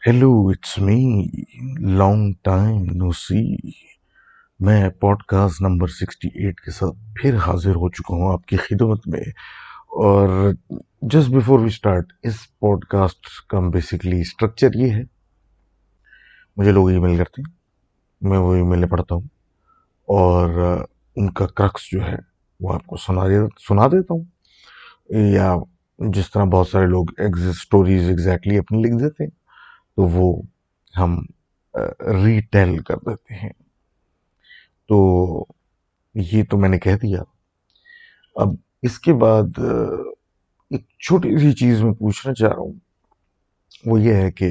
Hello, it's me. Long time no see. मैं podcast number 68 के साथ फिर हाजिर हो चुका हूँ आपकी खिदमत में। और जस्ट बिफोर वी स्टार्ट, इस पॉडकास्ट का बेसिकली स्ट्रक्चर ये है। मुझे लोग ईमेल करते हैं, मैं वो ईमेल पढ़ता हूँ और उनका क्रक्स जो है वो आपको सुना देता हूँ। या जिस तरह बहुत सारे लोग स्टोरीज एग्जैक्टली अपनी लिख देते हैं, तो वो हम रीटेल कर देते हैं। तो ये तो मैंने कह दिया। अब इसके बाद एक छोटी सी चीज मैं पूछना चाह रहा हूँ। वो ये है कि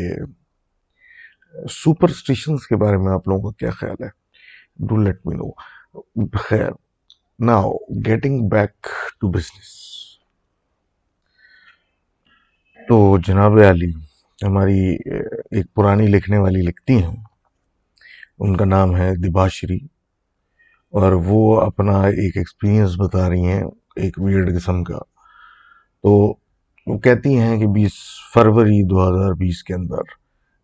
सुपरस्टिशंस के बारे में आप लोगों का क्या ख्याल है? Do let me know. खैर, now getting back to business. तो जनाब आली, हमारी एक पुरानी लिखने वाली लिखती हैं। उनका नाम है दिबाश्री। और वो अपना एक एक्सपीरियंस बता रही हैं, एक वियर्ड किस्म का। तो वो कहती हैं कि 20 फरवरी 2020 के अंदर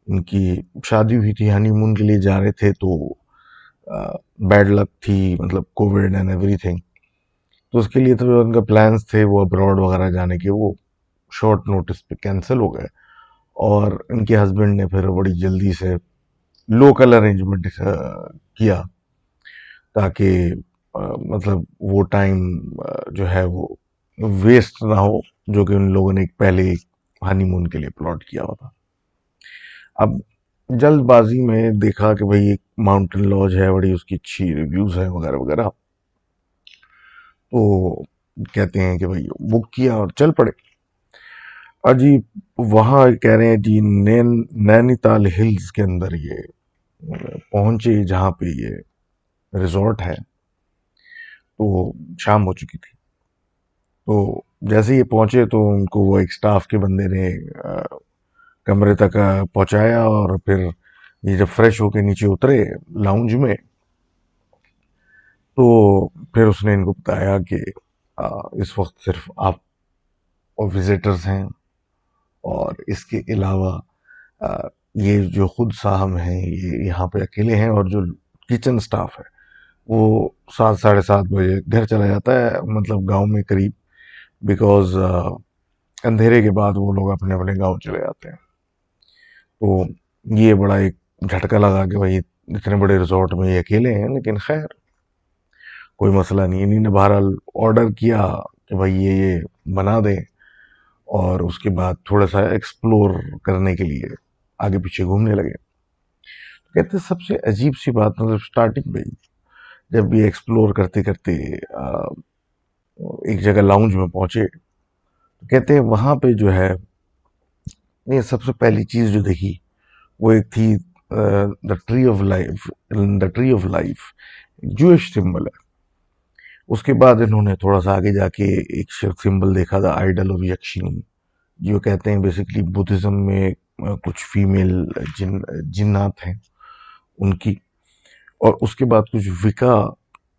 उनकी शादी हुई थी। हनीमून के लिए जा रहे थे, तो बैड लक थी, मतलब कोविड एंड एवरीथिंग। तो उसके लिए तो उनका प्लान्स थे वो अब्रॉड वगैरह जाने के, वो शॉर्ट नोटिस पे कैंसिल हो गए। और उनके हस्बैंड ने फिर बड़ी जल्दी से लोकल अरेंजमेंट किया, ताकि मतलब वो टाइम जो है वो वेस्ट ना हो, जो कि उन लोगों ने पहले हनीमून के लिए प्लॉट किया हुआ था। अब जल्दबाजी में देखा कि भाई एक माउंटेन लॉज है, बड़ी उसकी अच्छी रिव्यूज है वगैरह वगैरह। तो कहते हैं कि भाई बुक किया और चल पड़े। अजी, वहाँ कह रहे हैं जी नैनीताल हिल्स के अंदर ये पहुंचे, जहाँ पे ये रिजॉर्ट है। तो शाम हो चुकी थी। तो जैसे ही ये पहुंचे तो उनको वो एक स्टाफ के बंदे ने कमरे तक पहुंचाया। और फिर ये जब फ्रेश होके नीचे उतरे लाउंज में, तो फिर उसने इनको बताया कि इस वक्त सिर्फ आप और विजिटर्स हैं, और इसके अलावा ये जो खुद साहब हैं ये यहाँ पे अकेले हैं, और जो किचन स्टाफ है वो 7 साढ़े 7 बजे घर चला जाता है, मतलब गांव में करीब। बिकॉज अंधेरे के बाद वो लोग अपने अपने गांव चले जाते हैं। तो ये बड़ा एक झटका लगा कि भाई इतने बड़े रिजॉर्ट में ये अकेले हैं। लेकिन खैर, कोई मसला नहीं। इन्हीं ने बहरहाल ऑर्डर किया कि भाई ये बना दें, और उसके बाद थोड़ा सा एक्सप्लोर करने के लिए आगे पीछे घूमने लगे। तो कहते सबसे अजीब सी बात, मतलब स्टार्टिंग में ही जब ये एक्सप्लोर करते करते एक जगह लाउंज में पहुंचे, तो कहते हैं वहां पे जो है, ये सबसे पहली चीज जो देखी वो एक थी the tree of life. The tree of life Jewish symbol है। उसके बाद इन्होंने थोड़ा सा आगे जाके एक सिंबल देखा था, आइडल ऑफ यक्षिनी, जो कहते हैं बेसिकली बुद्धिज्म में कुछ फीमेल जिन्नात हैं उनकी। और उसके बाद कुछ विका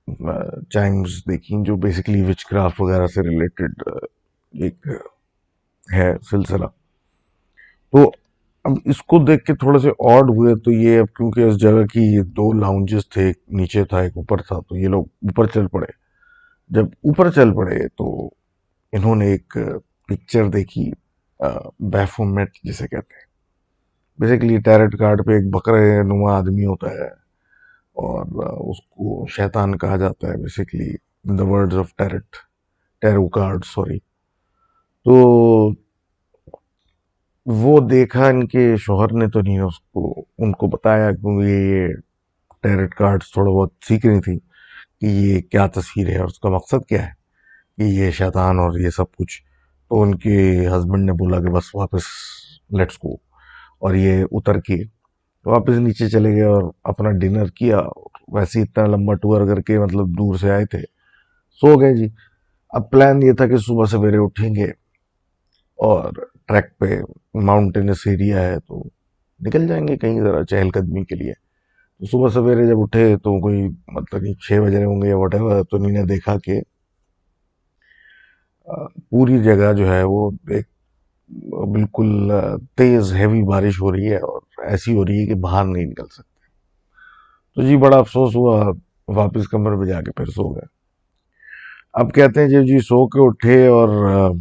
चाइम्स देखी, जो बेसिकली विच क्राफ्ट वगैरह से रिलेटेड एक है सिलसिला। तो अब इसको देख के थोड़े से ऑड हुए। तो ये अब क्योंकि इस जगह की ये दो लाउंजेस थे, एक नीचे था एक ऊपर था, तो ये लोग ऊपर चल पड़े। जब ऊपर चल पड़े तो इन्होंने एक पिक्चर देखी, बैफोमेट जिसे कहते हैं। बेसिकली टैरेट कार्ड पे एक बकरे नुमा आदमी होता है, और उसको शैतान कहा जाता है basically, in the words of tarot card, sorry. तो वो देखा इनके शोहर ने, तो नहीं उसको उनको बताया, क्योंकि ये टैरेट कार्ड्स थोड़ा बहुत सीख रही थी कि ये क्या तस्वीर है और उसका मकसद क्या है, कि ये शैतान और ये सब कुछ। तो उनके हस्बैंड ने बोला कि बस वापस लेट्स गो। और ये उतर के वापस नीचे चले गए और अपना डिनर किया। वैसे ही इतना लंबा टूर करके, मतलब दूर से आए थे, सो गए जी। अब प्लान ये था कि सुबह सवेरे उठेंगे और ट्रैक पे, माउंटेनस एरिया है, तो निकल जाएंगे कहीं ज़रा चहलकदमी के लिए। तो सुबह सवेरे जब उठे तो कोई, मतलब कि 6 बज रहे होंगे या वटेवर, तो इन्होंने देखा कि पूरी जगह जो है वो एक बिल्कुल तेज हैवी बारिश हो रही है और ऐसी हो रही है कि बाहर नहीं निकल सकते। तो जी बड़ा अफसोस हुआ, वापस कमरे में जाके फिर सो गए। अब कहते हैं जब जी सो के उठे और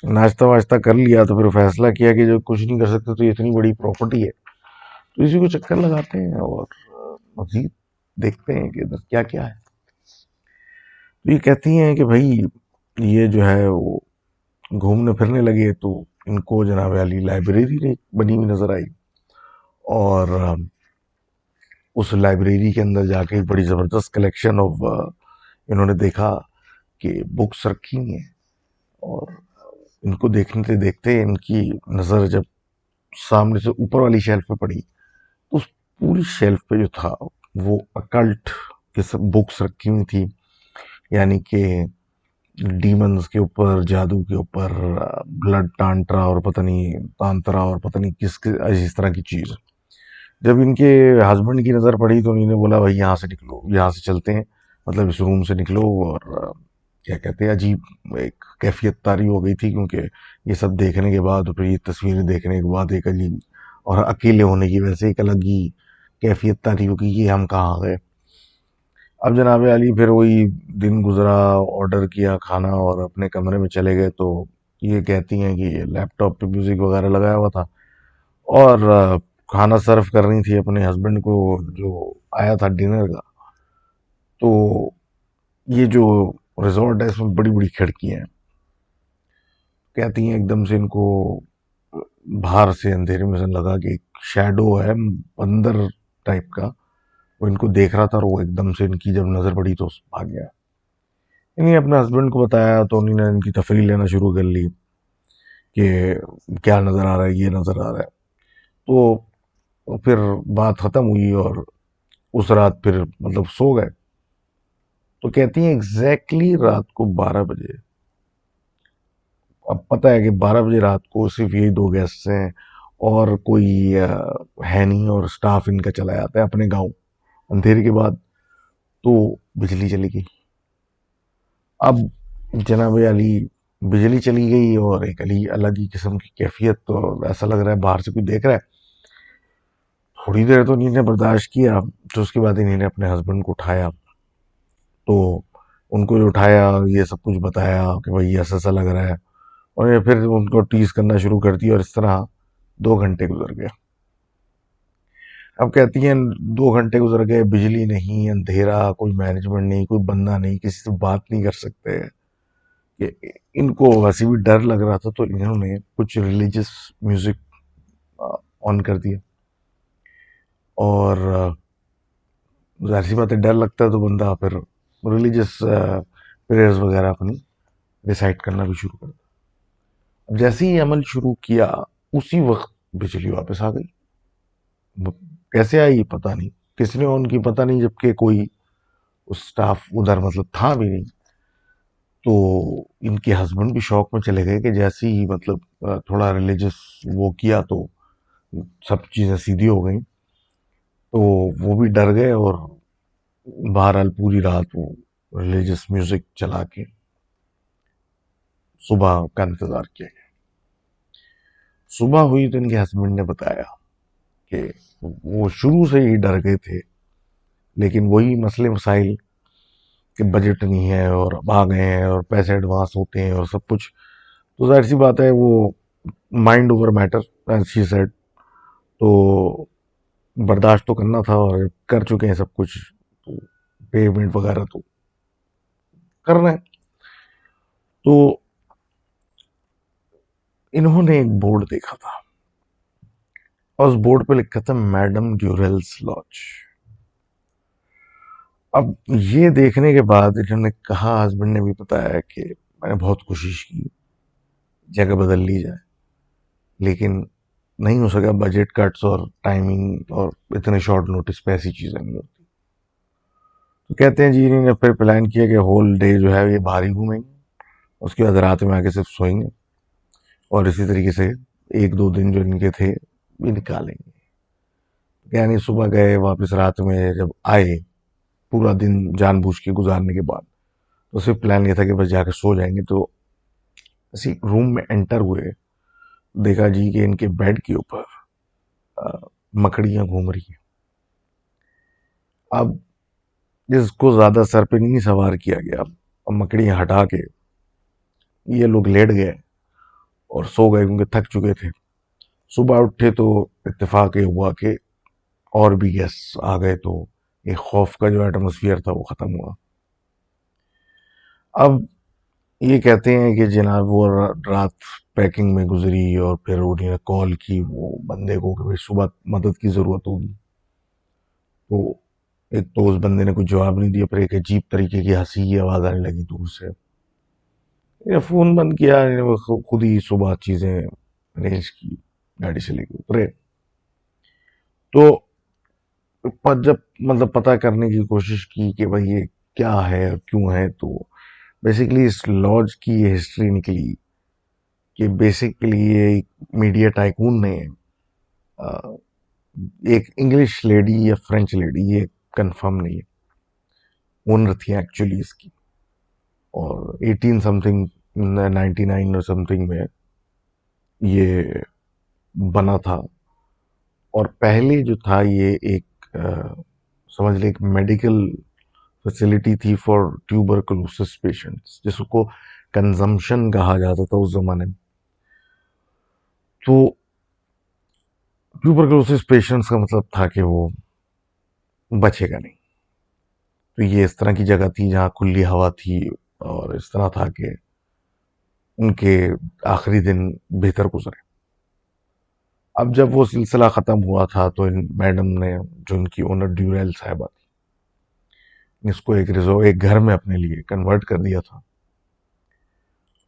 नाश्ता वाश्ता कर लिया तो फिर फैसला किया कि जो कुछ नहीं कर सकते तो ये इतनी बड़ी प्रॉपर्टी है, तो इसी को चक्कर लगाते हैं और मजीद देखते हैं कि इधर क्या क्या है। तो ये कहती हैं कि भाई ये जो है वो घूमने फिरने लगे तो इनको जनाब वाली लाइब्रेरी बनी हुई नजर आई। और उस लाइब्रेरी के अंदर जाके एक बड़ी ज़बरदस्त कलेक्शन ऑफ इन्होंने देखा कि बुक्स रखी हैं। और इनको देखने से देखते इनकी नज़र जब सामने से ऊपर वाली शेल्फ पे पड़ी, तो उस पूरी शेल्फ पे जो था वो अकल्ट के सब बुक्स रखी हुई थी। यानी कि डीमंस के ऊपर, जादू के ऊपर, ब्लड टांट्रा और पता नहीं तांत्रा और पता नहीं किस इस तरह की चीज़। जब इनके हस्बैंड की नज़र पड़ी तो इन्होंने बोला भाई यहाँ से निकलो, यहाँ से चलते हैं, मतलब इस रूम से निकलो। और क्या कहते हैं, अजीब एक कैफियत तारी हो गई थी, क्योंकि ये सब देखने के बाद और फिर ये तस्वीरें देखने के बाद एक अजीब, और अकेले होने की वजह से एक अलग ही कैफियत तारी हो कि ये हम कहाँ आ गए। अब जनाब अली फिर वही दिन गुजरा, ऑर्डर किया खाना और अपने कमरे में चले गए। तो ये कहती हैं कि लैपटॉप पे म्यूजिक वगैरह लगाया हुआ था और खाना सर्व कर रही थी अपने हस्बैंड को जो आया था डिनर का। तो ये जो रिजॉर्ट है इसमें बड़ी बड़ी खिड़कियां हैं। कहती हैं एकदम से इनको बाहर से अंधेरे में से लगा कि एक शैडो है, बंदर टाइप का, वो इनको देख रहा था और वो एकदम से इनकी जब नजर पड़ी तो भाग गया। इन्हें अपने हस्बैंड को बताया तो उन्होंने इनकी तफरीह लेना शुरू कर ली कि क्या नजर आ रहा है, ये नजर आ रहा है। तो फिर बात खत्म हुई और उस रात फिर मतलब सो गए। तो कहती हैं एग्जैक्टली रात को 12 बजे, अब पता है कि 12 बजे रात को सिर्फ यही दो गेस्ट हैं और कोई है नहीं, और स्टाफ इनका चला जाता है अपने गांव अंधेरे के बाद। तो बिजली चली गई। अब जनाब अली बिजली चली गई और एक अली अलग ही किस्म की कैफियत, तो ऐसा लग रहा है बाहर से कोई देख रहा है। थोड़ी देर तो इन्होंने बर्दाश्त किया, तो उसके बाद इन्होंने अपने हस्बैंड को उठाया। तो उनको जो उठाया ये सब कुछ बताया कि भाई ऐसा ऐसा लग रहा है, और ये फिर उनको टीज करना शुरू कर दिया और इस तरह 2 घंटे गुजर गए। अब कहती हैं 2 घंटे गुजर गए, बिजली नहीं, अंधेरा, कोई मैनेजमेंट नहीं, कोई बंदा नहीं, किसी से बात नहीं कर सकते कि इनको वैसे भी डर लग रहा था। तो इन्होंने कुछ रिलीजियस म्यूजिक ऑन कर दिया। और जाहिर सी बात है डर लगता है तो बंदा फिर रिलीजियस प्रेयर्स वगैरह अपनी रिसाइट करना भी शुरू कर दिया। अब जैसे ही अमल शुरू किया उसी वक्त बिजली वापस आ गई। कैसे आई पता नहीं, किसने ऑन की पता नहीं, जबकि कोई उस स्टाफ उधर मतलब था भी नहीं। तो इनके हस्बैंड भी शौक में चले गए कि जैसे ही मतलब थोड़ा रिलीजियस वो किया तो सब चीज़ें सीधी हो गई। तो वो भी डर गए और बहरहाल पूरी रात वो रिलीजियस म्यूजिक चला के सुबह का इंतजार किया गया। सुबह हुई तो इनके हस्बैंड ने बताया कि वो शुरू से ही डर गए थे, लेकिन वही मसले मसाइल कि बजट नहीं है और अब आ गए हैं और पैसे एडवांस होते हैं और सब कुछ। तो जाहिर सी बात है वो mind over matter as she said. तो बर्दाश्त तो करना था और कर चुके हैं सब कुछ, तो पेमेंट वगैरह तो कर रहे हैं। तो इन्होंने एक बोर्ड देखा था और उस बोर्ड पे लिखा था मैडम ड्यूरेल्स लॉज। अब ये देखने के बाद इन्होंने कहा, हस्बैंड ने भी बताया कि मैंने बहुत कोशिश की जगह बदल ली जाए, लेकिन नहीं हो सका, बजट कट्स और टाइमिंग और इतने शॉर्ट नोटिस पे ऐसी चीज़ें नहीं होती। तो कहते हैं जी इन्होंने फिर प्लान किया कि होल डे जो है ये बाहर ही घूमेंगे, उसके बाद रात में आके सिर्फ सोएंगे और इसी तरीके से एक दो दिन जो इनके थे ये निकालेंगे। यानी सुबह गए, वापस रात में जब आए, पूरा दिन जानबूझ के गुजारने के बाद, तो सिर्फ प्लान ये था कि बस जाकर सो जाएंगे। तो ऐसे रूम में एंटर हुए देखा जी कि इनके बेड के ऊपर मकड़ियां घूम रही हैं। अब इसको ज्यादा सर पे नहीं सवार किया गया। अब मकड़ियां हटा के ये लोग लेट गए और सो गए क्योंकि थक चुके थे। सुबह उठे तो इत्तेफाक ये हुआ कि और भी गेस्ट आ गए, तो एक खौफ का जो एटमोसफियर था वो खत्म हुआ। अब ये कहते हैं कि जनाब वो रात पैकिंग में गुजरी और फिर उन्होंने कॉल की वो बंदे को कि भाई सुबह मदद की ज़रूरत होगी। तो एक तो उस बंदे ने कुछ जवाब नहीं दिया, फिर एक अजीब तरीके की हंसी की आवाज़ आने लगी दूर से। ये फ़ोन बंद किया, वो खुद ही सुबह चीज़ें अरेंज की, गाड़ी से लेके उतरे। तो जब मतलब पता करने की कोशिश की कि भाई ये क्या है और क्यों है, तो बेसिकली इस लॉज की ये हिस्ट्री निकली कि बेसिकली ये एक मीडिया टाइकून ने अ, एक इंग्लिश लेडी या फ्रेंच लेडी, ये कंफर्म नहीं है, ओनर थी एक्चुअली इसकी। और 18 समथिंग 99 और समथिंग में ये बना था। और पहले जो था ये एक समझ ले एक मेडिकल फैसिलिटी थी फॉर ट्यूबरकुलोसिस पेशेंट्स, जिसको कंजम्पशन कहा जाता था उस जमाने में। तो ट्यूबरकुलोसिस पेशेंट्स का मतलब था कि वो बचेगा नहीं। तो ये इस तरह की जगह थी जहाँ खुली हवा थी, और इस तरह था कि उनके आखिरी दिन बेहतर गुजरे। अब जब वो सिलसिला ख़त्म हुआ था तो इन मैडम ने, जो इनकी ओनर ड्यूरेल साहिबा थी, इसको एक रिजो एक घर में अपने लिए कन्वर्ट कर दिया था।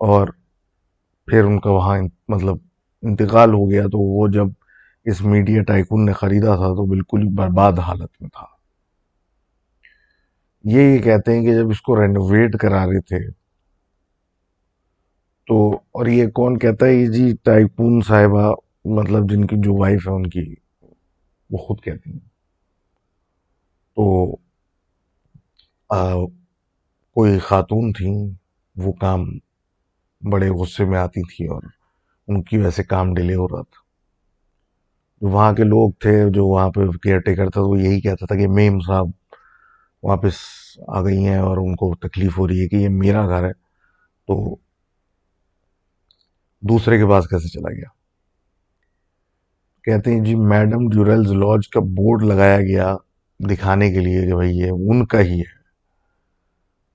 और फिर उनका वहाँ मतलब इंतकाल हो गया। तो वो जब इस मीडिया टाइकून ने ख़रीदा था तो बिल्कुल ही बर्बाद हालत में था। ये कहते हैं कि जब इसको रेनोवेट करा रहे थे तो, और ये कौन कहता है, ये जी टाइकून साहिबा, मतलब जिनकी जो वाइफ है उनकी, वो खुद कहती हैं। तो आ, कोई खातून थी, वो काम बड़े गुस्से में आती थी और उनकी वजह से काम डिले हो रहा था। जो वहाँ के लोग थे, जो वहाँ पे केयर टेकर था, तो वो यही कहता था कि मेम साहब वापस आ गई हैं और उनको तकलीफ हो रही है कि ये मेरा घर है तो दूसरे के पास कैसे चला गया। कहते हैं जी मैडम ड्यूरेल्स लॉज का बोर्ड लगाया गया दिखाने के लिए कि भाई ये उनका ही है।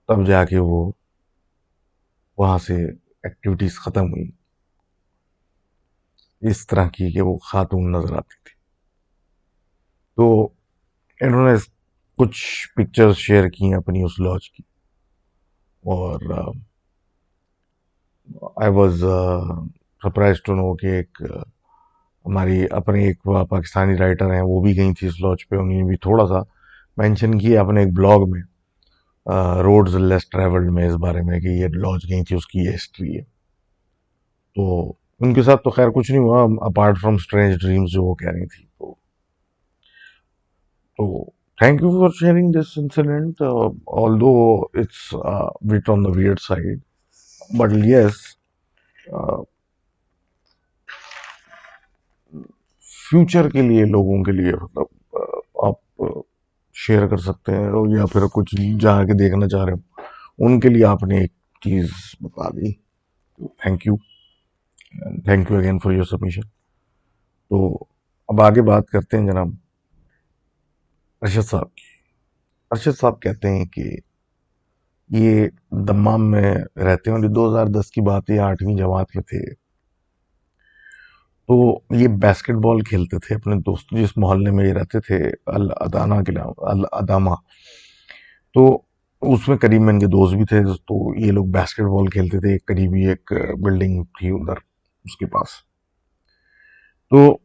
तब जाके वो वहां से एक्टिविटीज खत्म हुई। इस तरह की कि वो खातून नजर आती थी। तो इन्होंने कुछ पिक्चर्स शेयर की अपनी उस लॉज की। और I was surprise to know कि एक हमारी अपनी एक पाकिस्तानी राइटर हैं, वो भी गई थी इस लॉज पे। उन्होंने भी थोड़ा सा मेंशन किया अपने एक ब्लॉग में, रोड्स लेस ट्रेवल्ड में, इस बारे में कि ये लॉज गई थी, उसकी ये हिस्ट्री है। तो उनके साथ तो खैर कुछ नहीं हुआ अपार्ट फ्रॉम स्ट्रेंज ड्रीम्स जो वो कह रही थी। तो thank you for sharing this incident, although it's bit on the weird side, but yes, future के लिए लोगों के लिए मतलब आप शेयर कर सकते हैं, और या फिर कुछ जहाँ के देखना चाह रहे हो उनके लिए आपने एक चीज बता दी। Thank you, thank you again for your submission. तो अब आगे बात करते हैं जनाब अरशद साहब की। अरशद साहब कहते हैं कि ये दम्माम में रहते हैं और ये 2010 की बात है, 8वीं जमात में थे। तो ये बास्केटबॉल खेलते थे अपने दोस्त, जिस मोहल्ले में ये रहते थे, अल अदाना के नाम, अल अदामा। तो उसमें करीब में इनके दोस्त भी थे। तो ये लोग बास्केटबॉल खेलते थे, एक करीबी एक बिल्डिंग थी उधर उसके पास। तो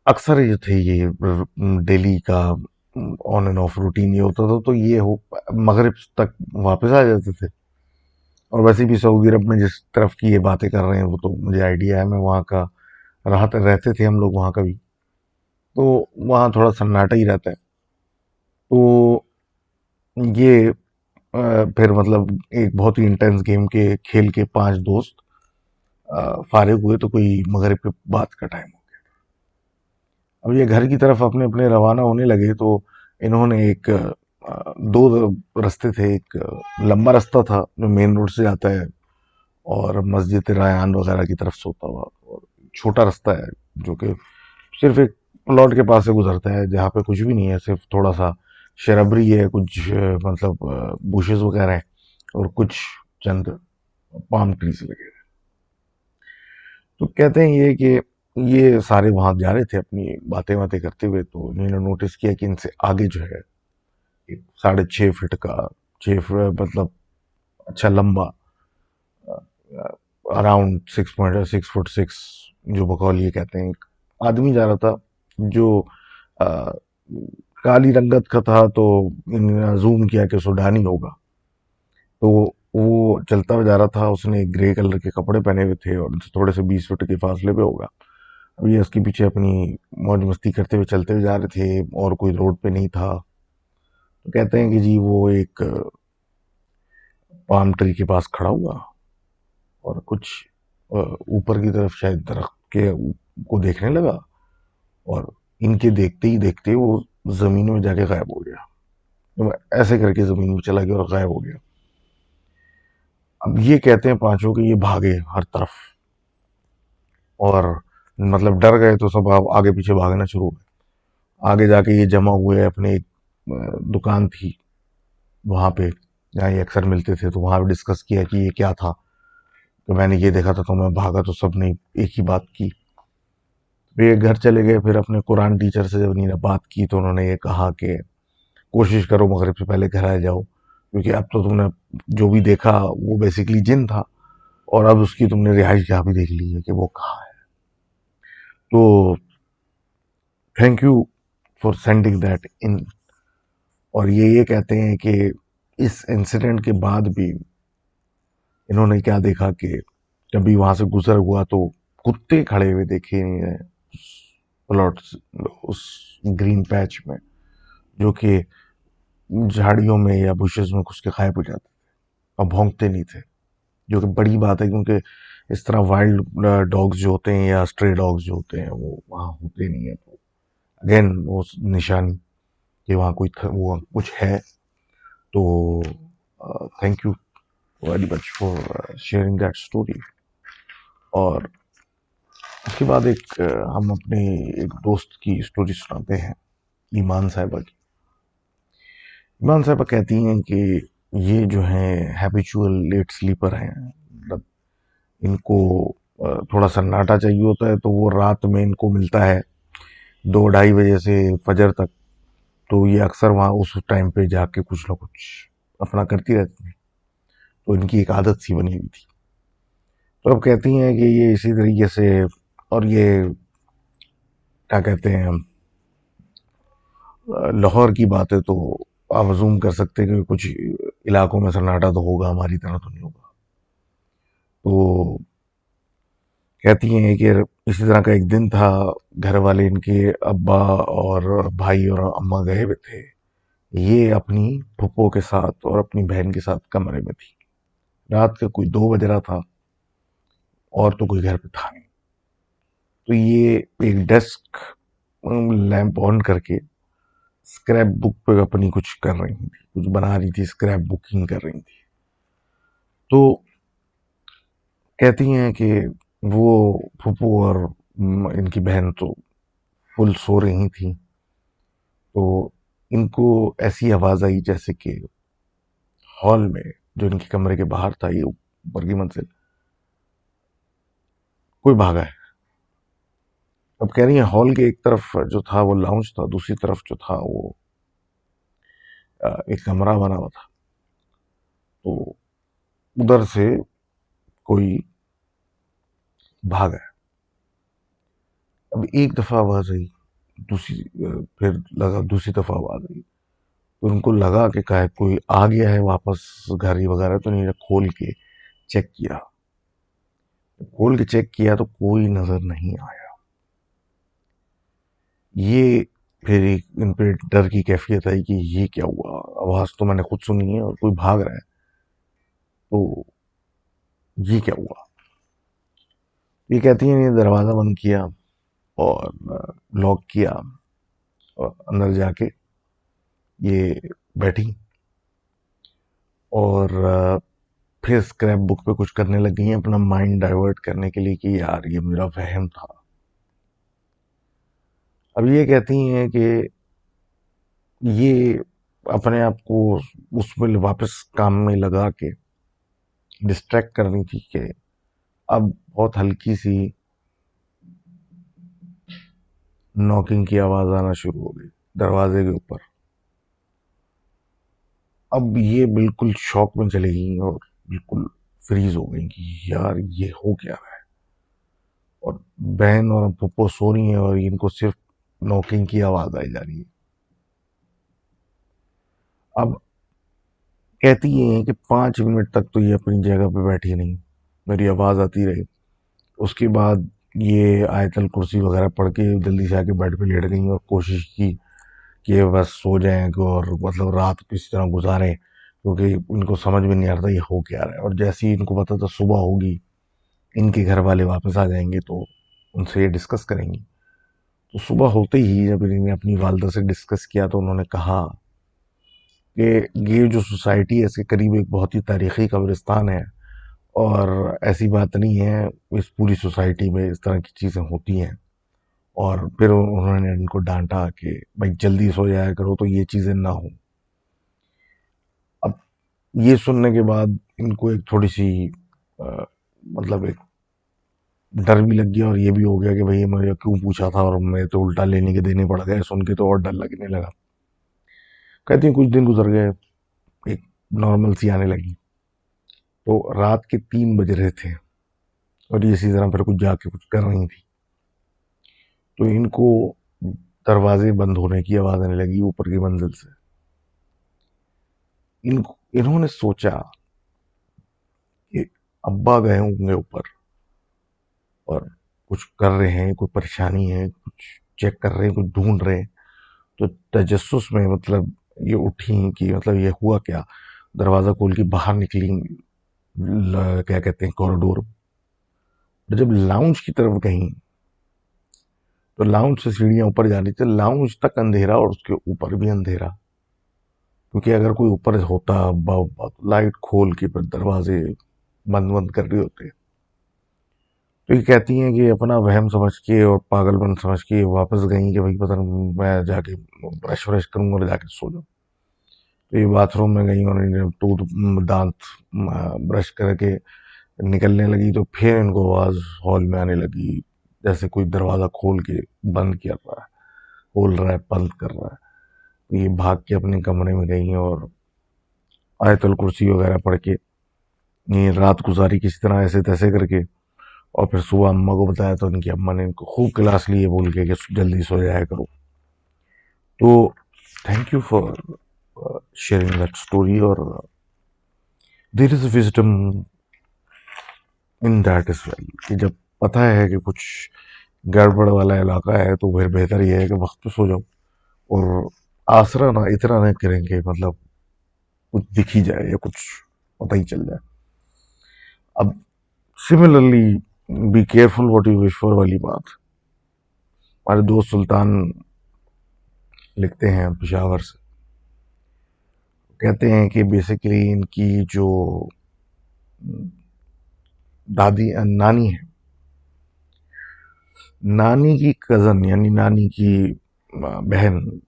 अक्सर ये थे, ये डेली का ऑन एंड ऑफ रूटीन ये होता था। तो ये हो मगरिब तक वापस आ जाते थे। और वैसे भी सऊदी अरब में जिस तरफ की ये बातें कर रहे हैं वो तो मुझे आइडिया है, मैं वहाँ का रहा रहते थे हम लोग वहाँ कभी। तो वहाँ थोड़ा सन्नाटा ही रहता है। तो ये फिर मतलब एक बहुत ही इंटेंस गेम के खेल के 5 दोस्त फारिग हुए तो कोई मगरिब के बाद का टाइम हो गया। अब ये घर की तरफ अपने अपने रवाना होने लगे तो इन्होंने एक दो रास्ते थे। एक लंबा रास्ता था जो मेन रोड से जाता है और मस्जिद रायान वगैरह की तरफ से होता हुआ, और छोटा रास्ता है जो कि सिर्फ एक प्लॉट के पास से गुजरता है जहाँ पे कुछ भी नहीं है, सिर्फ थोड़ा सा शरबरी है, कुछ मतलब बुशेस वगैरह है और कुछ चंद पाम ट्रीज लगे हैं। तो कहते हैं ये कि ये सारे वहां जा रहे थे अपनी बातें बातें करते हुए, तो इन्होंने नोटिस किया कि इनसे आगे जो है एक 6.5 फीट का, मतलब अच्छा लंबा, अराउंड 6.6 फुट 6, जो बकौल ये कहते हैं, एक आदमी जा रहा था जो आ, काली रंगत का था। तो इन्होंने जूम किया कि सूडानी होगा। तो वो चलता हुआ जा रहा था, उसने ग्रे कलर के कपड़े पहने हुए थे और उनसे थोड़े से 20 फुट के फासले पे होगा। अब ये उसके पीछे अपनी मौज मस्ती करते हुए चलते हुए जा रहे थे और कोई रोड पे नहीं था। तो कहते हैं कि जी वो एक पाम ट्री के पास खड़ा हुआ और कुछ ऊपर की तरफ शायद दरख्त के को देखने लगा, और इनके देखते ही देखते वो जमीन में जाके गायब हो गया। तो ऐसे करके जमीन में चला गया और गायब हो गया। अब ये कहते हैं पांचों के ये भागे हर तरफ, और मतलब डर गए तो सब अब आगे पीछे भागना शुरू हो गए। आगे जाके ये जमा हुए अपने एक दुकान थी वहां पे जहाँ ये अक्सर मिलते थे, तो वहां पे डिस्कस किया कि ये क्या था। तो मैंने ये देखा था तो मैं भागा, तो सबने एक ही बात की। वे घर चले गए, फिर अपने कुरान टीचर से जब इन्होंने बात की तो उन्होंने ये कहा कि कोशिश करो मगरिब से पहले घर आ जाओ, क्योंकि अब तो तुमने जो भी देखा वो बेसिकली जिन था, और अब उसकी तुमने रिहाइश जहाँ भी देख ली है कि वो कहाँ है। तो thank you for sending that in. और ये कहते हैं कि इस इंसिडेंट के बाद भी इन्होंने क्या देखा कि कभी वहां से गुजर हुआ तो कुत्ते खड़े हुए देखे प्लॉट उस ग्रीन पैच में, जो कि झाड़ियों में या बुशेस में घुस के गायब हो जाते और भौंकते नहीं थे, जो कि बड़ी बात है क्योंकि इस तरह वाइल्ड डॉग्स जो होते हैं या स्ट्रे डॉग्स जो होते हैं वो वहाँ होते नहीं है। तो अगेन वो निशानी कि वहाँ वो कुछ है। तो thank you very much for sharing that story. और उसके बाद हम अपने एक दोस्त की स्टोरी सुनाते हैं, ईमान साहिबा की। ईमान साहिबा कहती हैं कि ये जो है हैबिचुअल लेट स्लीपर हैं, मतलब इनको थोड़ा सन्नाटा चाहिए होता है, तो वो रात में इनको मिलता है 2-2:30 बजे से फजर तक। तो ये अक्सर वहाँ उस टाइम पे जाके कुछ ना कुछ अपना करती रहती है, तो इनकी एक आदत सी बनी हुई थी। तो अब कहती हैं कि ये इसी तरीके से, और ये क्या कहते हैं, लाहौर की बात है तो आप अजूम कर सकते हैं कि कुछ इलाकों में सन्नाटा तो होगा, हमारी तरह तो नहीं होगा। तो कहती हैं कि इसी तरह का एक दिन था, घर वाले इनके अब्बा और भाई और अम्मा गए हुए थे, ये अपनी फुप्पो के साथ और अपनी बहन के साथ कमरे में थी। रात का कोई 2 बज रहा था और तो कोई घर पे था नहीं। तो ये एक डेस्क लैंप ऑन करके स्क्रैप बुक पे अपनी कुछ कर रही थी, कुछ बना रही थी, स्क्रैप बुकिंग कर रही थी। तो कहती हैं कि वो फूफू और इनकी बहन तो फुल सो रही थी। तो इनको ऐसी आवाज आई जैसे कि हॉल में, जो इनके कमरे के बाहर था, ये ऊपर की मंजिल, कोई भागा है। अब कह रही है हॉल के एक तरफ जो था वो लाउंज था, दूसरी तरफ जो था वो एक कमरा बना हुआ था। तो उधर से कोई भागा है। अब एक दफा आवाज आई, दूसरी फिर लगा दूसरी दफा आवाज आई, तो उनको लगा कि काहे कोई आ गया है वापस घर ही वगैरह, तो नहीं खोल के चेक किया। खोल के चेक किया तो कोई नजर नहीं आया। ये फिर एक इन पे डर की कैफियत आई कि ये क्या हुआ, आवाज तो मैंने खुद सुनी है और कोई भाग रहा है, तो ये क्या हुआ। ये कहती हैं, ये दरवाज़ा बंद किया और लॉक किया और अंदर जाके ये बैठी और फिर स्क्रैप बुक पे कुछ करने लग गई हैं अपना माइंड डाइवर्ट करने के लिए कि यार ये मेरा वहम था। अब ये कहती हैं कि ये अपने आप को उसमें वापस काम में लगा के डिस्ट्रैक्ट करनी थी कि अब बहुत हल्की सी नॉकिंग की आवाज़ आना शुरू हो गई दरवाजे के ऊपर। अब ये बिल्कुल शॉक में चली गई और बिल्कुल फ्रीज हो गई कि यार ये हो क्या रहा है। और बहन और पप्पो सो रही हैं और इनको सिर्फ नॉकिंग की आवाज़ आई जा रही है। अब कहती हैं कि 5 मिनट तक तो ये अपनी जगह पे बैठी नहीं, मेरी आवाज़ आती रही। उसके बाद ये आयतल कुर्सी वगैरह पढ़ के जल्दी से आके बेड पे लेट गई और कोशिश की कि ये बस सो जाएं और मतलब रात किसी तरह गुजारें, क्योंकि इनको समझ में नहीं आ रहा था ये हो क्या रहा है। और जैसे ही इनको पता था सुबह होगी, इनके घर वाले वापस आ जाएंगे तो उनसे ये डिस्कस करेंगी। तो सुबह होते ही जब इन्होंने अपनी वालदा से डिस्कस किया तो उन्होंने कहा कि ये जो सोसाइटी है इसके करीब एक बहुत ही तारीखी कब्रिस्तान है और ऐसी बात नहीं है, इस पूरी सोसाइटी में इस तरह की चीज़ें होती हैं। और फिर उन्होंने इनको डांटा कि भाई जल्दी सो जाया करो तो ये चीज़ें ना हो। अब ये सुनने के बाद इनको एक थोड़ी सी अ, मतलब एक डर भी लग गया और ये भी हो गया कि भाई मुझे क्यों पूछा था और मैं तो उल्टा लेने के देने पड़ गए। सुन के तो और डर लगने लगा। कहती हैं कुछ दिन गुजर गए, एक नॉर्मल सी आने लगी। तो रात के 3 बज रहे थे और ये इसी तरह फिर कुछ जाके कुछ कर रही थी तो इनको दरवाजे बंद होने की आवाज आने लगी ऊपर की मंजिल से। इन्होंने सोचा कि अब्बा गए होंगे ऊपर और कुछ कर रहे हैं, कोई परेशानी है, कुछ चेक कर रहे हैं, कुछ ढूंढ रहे हैं। तो तजस्सुस में मतलब ये उठी कि मतलब ये हुआ क्या। दरवाजा खोल के बाहर निकली, क्या कहते हैं, कॉरिडोर। जब लाउंज की तरफ गई तो लाउंज से सीढ़ियां ऊपर जा रही थी, लाउंज तक अंधेरा और उसके ऊपर भी अंधेरा। क्योंकि अगर कोई ऊपर होता लाइट खोल के फिर दरवाजे बंद बंद कर रहे होते। तो ये कहती हैं कि अपना वहम समझ के और पागलपन समझ के वापस गई कि भाई पता नहीं, मैं जाके ब्रश व्रश करूंगा और जाके सो जाऊं। तो ये बाथरूम में गई और इन्हें टूथ दांत ब्रश करके निकलने लगी तो फिर इनको आवाज हॉल में आने लगी, जैसे कोई दरवाजा खोल के बंद कर रहा है, खोल रहा है, बंद कर रहा है। तो ये भाग के अपने कमरे में गई और आयतल कुर्सी वगैरह पढ़ के ये रात गुजारी किसी तरह ऐसे तैसे करके। और फिर सुबह अम्मा को बताया तो उनकी अम्मा ने इनको खूब क्लास लिए बोल के कि जल्दी सो जाया करो। तो thank you for sharing that story. और there is wisdom in that is well कि जब पता है कि कुछ गड़बड़ वाला इलाका है तो फिर बेहतर यह है कि वक्त पे सो जाओ और आसरा ना इतना ना करेंगे मतलब कुछ दिख ही जाए या कुछ पता ही चल जाए। अब similarly be careful what you wish for वाली बात हमारे दोस्त सुल्तान लिखते हैं पिशावर से। कहते हैं कि बेसिकली इनकी जो दादी नानी है, नानी की कजन यानी नानी की बहन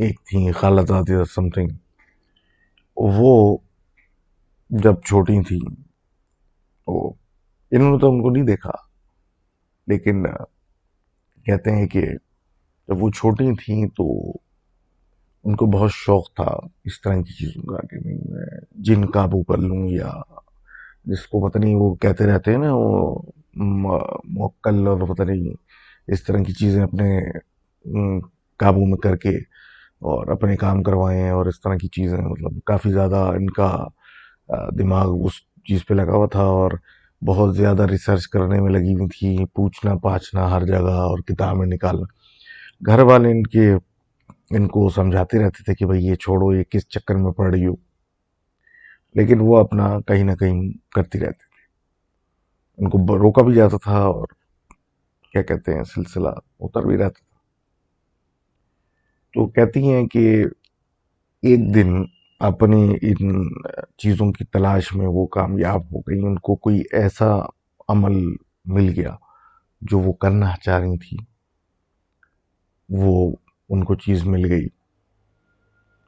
एक थी, खालाजादी समथिंग। वो जब छोटी थी तो इन्होंने तो उनको नहीं देखा, लेकिन कहते हैं कि जब वो छोटी थी तो उनको बहुत शौक था इस तरह की चीज़ों का कि नहीं मैं जिन काबू कर लूँ, या जिसको पता नहीं वो कहते रहते हैं ना वो मुक्कल और पता नहीं इस तरह की चीज़ें अपने काबू में करके और अपने काम करवाएं हैं और इस तरह की चीज़ें। मतलब काफ़ी ज़्यादा इनका दिमाग उस चीज़ पे लगा हुआ था और बहुत ज़्यादा रिसर्च करने में लगी हुई थी, पूछना पाछना हर जगह और किताबें निकालना। घर वाले इनके इनको समझाते रहते थे कि भाई ये छोड़ो, ये किस चक्कर में पड़ रही हो, लेकिन वो अपना कहीं ना कहीं करती रहती। उनको रोका भी जाता था और क्या कहते हैं सिलसिला उतर भी रहता था। तो कहती हैं कि एक दिन अपनी इन चीज़ों की तलाश में वो कामयाब हो गई, उनको कोई ऐसा अमल मिल गया जो वो करना चाह रही थी, वो उनको चीज़ मिल गई।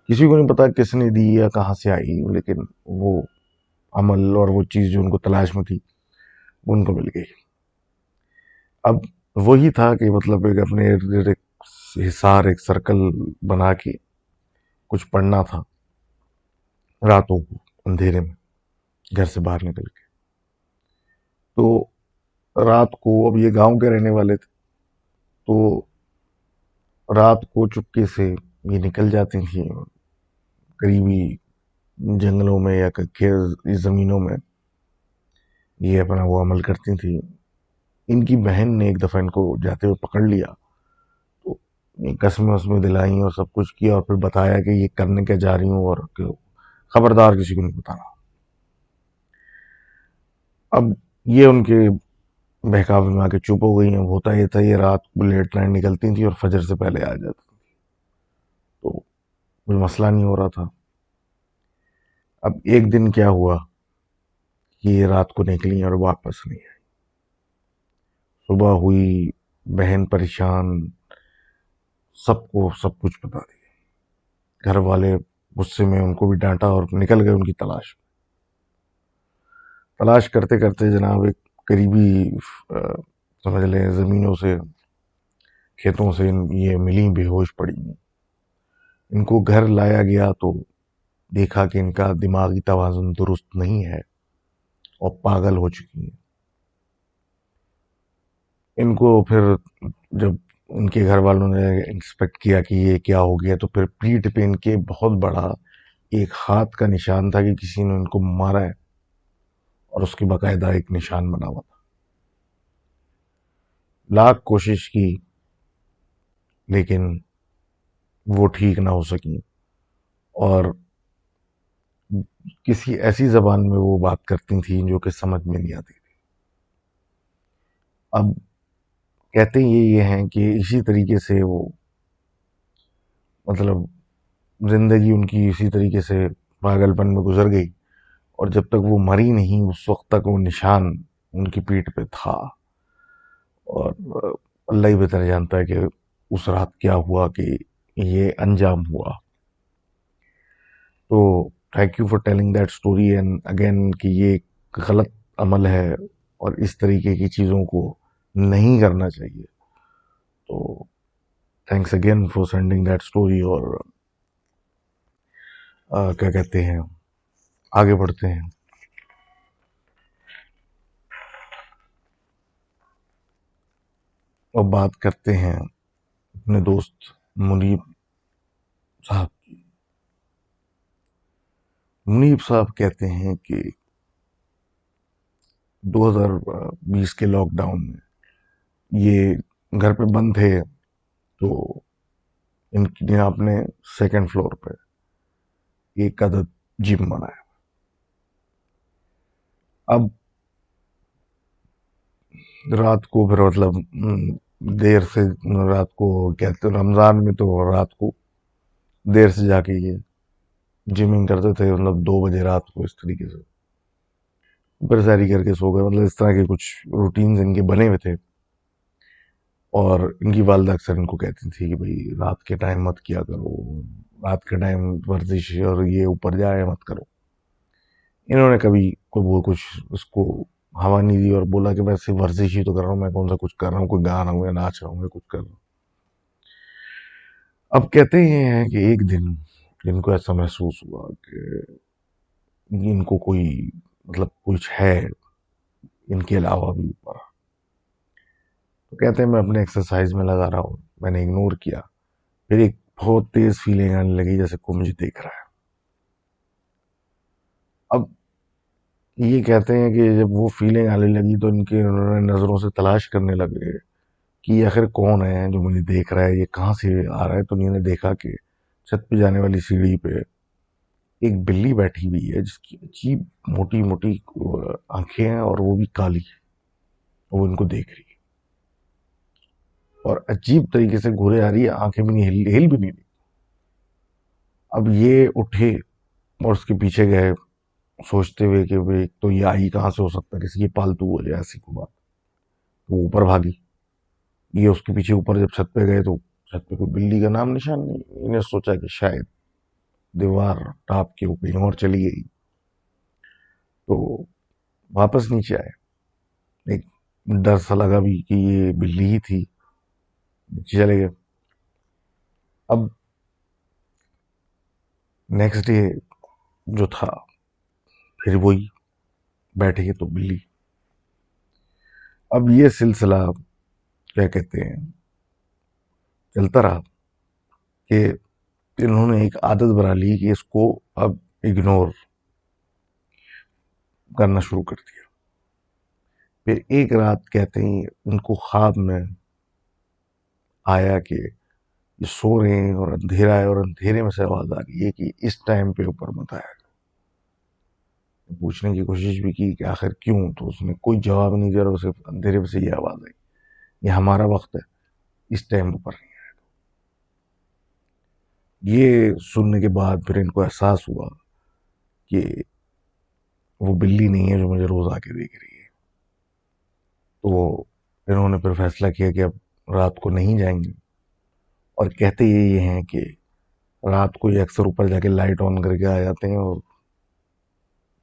किसी को नहीं पता किसने दी या कहाँ से आई, लेकिन वो अमल और वो चीज़ जो उनको तलाश में थी वो उनको मिल गई। अब वही था कि मतलब एक अपने इर्द गिर्द एक हिसार, एक सर्कल बना के कुछ पढ़ना था रातों को अंधेरे में घर से बाहर निकल के। तो रात को, अब ये गांव के रहने वाले थे, तो रात को चुपके से ये निकल जाती थी करीबी जंगलों में या इस ज़मीनों में, ये अपना वो अमल करती थी। इनकी बहन ने एक दफ़ा इनको जाते हुए पकड़ लिया, तो ये कस्में वस्में दिलाई और सब कुछ किया और फिर बताया कि ये करने क्या जा रही हूँ और खबरदार किसी को नहीं बताना। अब ये उनके बहकावे में आके चुप हो गई हैं। होता ये था, ये रात को लेट नाइट निकलती थी और फजर से पहले आ जाती, तो कोई मसला नहीं हो रहा था। अब एक दिन क्या हुआ कि ये रात को निकली और वापस नहीं आई। सुबह हुई, बहन परेशान, सबको सब कुछ बता दिया। घर वाले गुस्से में उनको भी डांटा और निकल गए उनकी तलाश। तलाश करते करते जनाब एक करीबी समझ लें ज़मीनों से, खेतों से ये मिली, बेहोश पड़ी। इनको घर लाया गया तो देखा कि इनका दिमागी तवाज़ुन दुरुस्त नहीं है और पागल हो चुकी हैं। इनको फिर जब उनके घर वालों ने इंस्पेक्ट किया कि ये क्या हो गया, तो फिर पीठ पे इनके बहुत बड़ा एक हाथ का निशान था कि किसी ने इनको मारा है, और उसकी बाकायदा एक निशान बना हुआ था। लाख कोशिश की, लेकिन वो ठीक ना हो सकी, और किसी ऐसी जबान में वो बात करती थी जो कि समझ में नहीं आती थी। अब कहते ये हैं कि इसी तरीके से वो, मतलब जिंदगी उनकी इसी तरीके से पागलपन में गुजर गई, और जब तक वो मरी नहीं उस वक्त तक वो निशान उनकी पीठ पे था। और अल्लाह ही बेहतर जानता है कि उस रात क्या हुआ कि ये अंजाम हुआ। तो thank you for telling that story and again कि ये एक गलत अमल है और इस तरीके की चीज़ों को नहीं करना चाहिए। तो thanks again for sending that story. और क्या कहते हैं, आगे बढ़ते हैं। और बात करते हैं अपने दोस्त मुनीब साहब की। मुनीब साहब कहते हैं कि 2020 के लॉकडाउन में ये घर पे बंद थे, तो इनकी आपने सेकंड फ्लोर पे एक अदद जिम बनाया। अब रात को फिर मतलब देर से, रात को कहते रमज़ान में तो रात को देर से जाके ये जिमिंग करते थे, मतलब 2 बजे रात को इस तरीके से, फिर सैरी करके सो गए। मतलब इस तरह के कुछ रूटीन्स इनके बने हुए थे। और इनकी वालदा अक्सर इनको कहती थी कि भाई रात के टाइम मत किया करो, रात के टाइम वर्जिश और ये ऊपर जाए मत करो। इन्होंने कभी को वो कुछ उसको हवा नहीं दी और बोला कि मैं सिर्फ वर्जिश ही तो कर रहा हूँ, मैं कौन सा कुछ कर रहा हूँ, कोई गा रहा हूँ या नाच रहा हूँ या कुछ कर रहा हूँ। अब कहते ये हैं कि एक दिन इनको ऐसा महसूस हुआ कि इनको कोई, मतलब कुछ है इनके अलावा भी ऊपर। तो कहते हैं मैं अपने एक्सरसाइज में लगा रहा हूँ, मैंने इग्नोर किया, फिर एक बहुत तेज फीलिंग आने लगी जैसे कोई मुझे देख रहा है। अब ये कहते हैं कि जब वो फीलिंग आने लगी तो इनके उन्होंने नज़रों से तलाश करने लगे कि आखिर कौन है जो मुझे देख रहा है, ये कहाँ से आ रहा है। तो इन्होंने देखा कि छत पे जाने वाली सीढ़ी पे एक बिल्ली बैठी हुई है जिसकी अजीब मोटी मोटी आंखें हैं और वो भी काली। वो इनको देख रही है और अजीब तरीके से घूरे आ रही है, आंखें भी नहीं हिल भी नहीं रही। अब ये उठे और उसके पीछे गए, सोचते हुए कि भाई तो ये आई कहाँ से हो सकता है, किसी की पालतू हो जाए ऐसी को बात। तो वो ऊपर भागी, ये उसके पीछे ऊपर जब छत पे गए तो छत पे कोई बिल्ली का नाम निशान नहीं। इन्हें सोचा कि शायद दीवार टाप के वो कहीं और चली गई, तो वापस नीचे आए। एक डर सा लगा भी कि ये बिल्ली ही थी, नीचे चले गए। अब नेक्स्ट डे जो था, फिर वही बैठे तो बिल्ली। अब ये सिलसिला क्या कहते हैं चलता रहा कि इन्होंने एक आदत बना ली कि इसको अब इग्नोर करना शुरू कर दिया। फिर एक रात कहते हैं उनको ख्वाब में आया कि ये सो रहे हैं और अंधेरा है, और अंधेरे में से आवाज आ रही है कि इस टाइम पे ऊपर मत आया। पूछने की कोशिश भी की कि आखिर क्यों, तो उसने कोई जवाब नहीं दिया और सिर्फ अंधेरे में से ये आवाज आई, ये हमारा वक्त है, इस टाइम ऊपर नहीं। ये सुनने के बाद फिर इनको एहसास हुआ कि वो बिल्ली नहीं है जो मुझे रोज आके देख रही है। तो इन्होंने फिर फैसला किया कि अब रात को नहीं जाएंगे। और कहते ये हैं कि रात को ये अक्सर ऊपर जाके लाइट ऑन करके आ जाते हैं और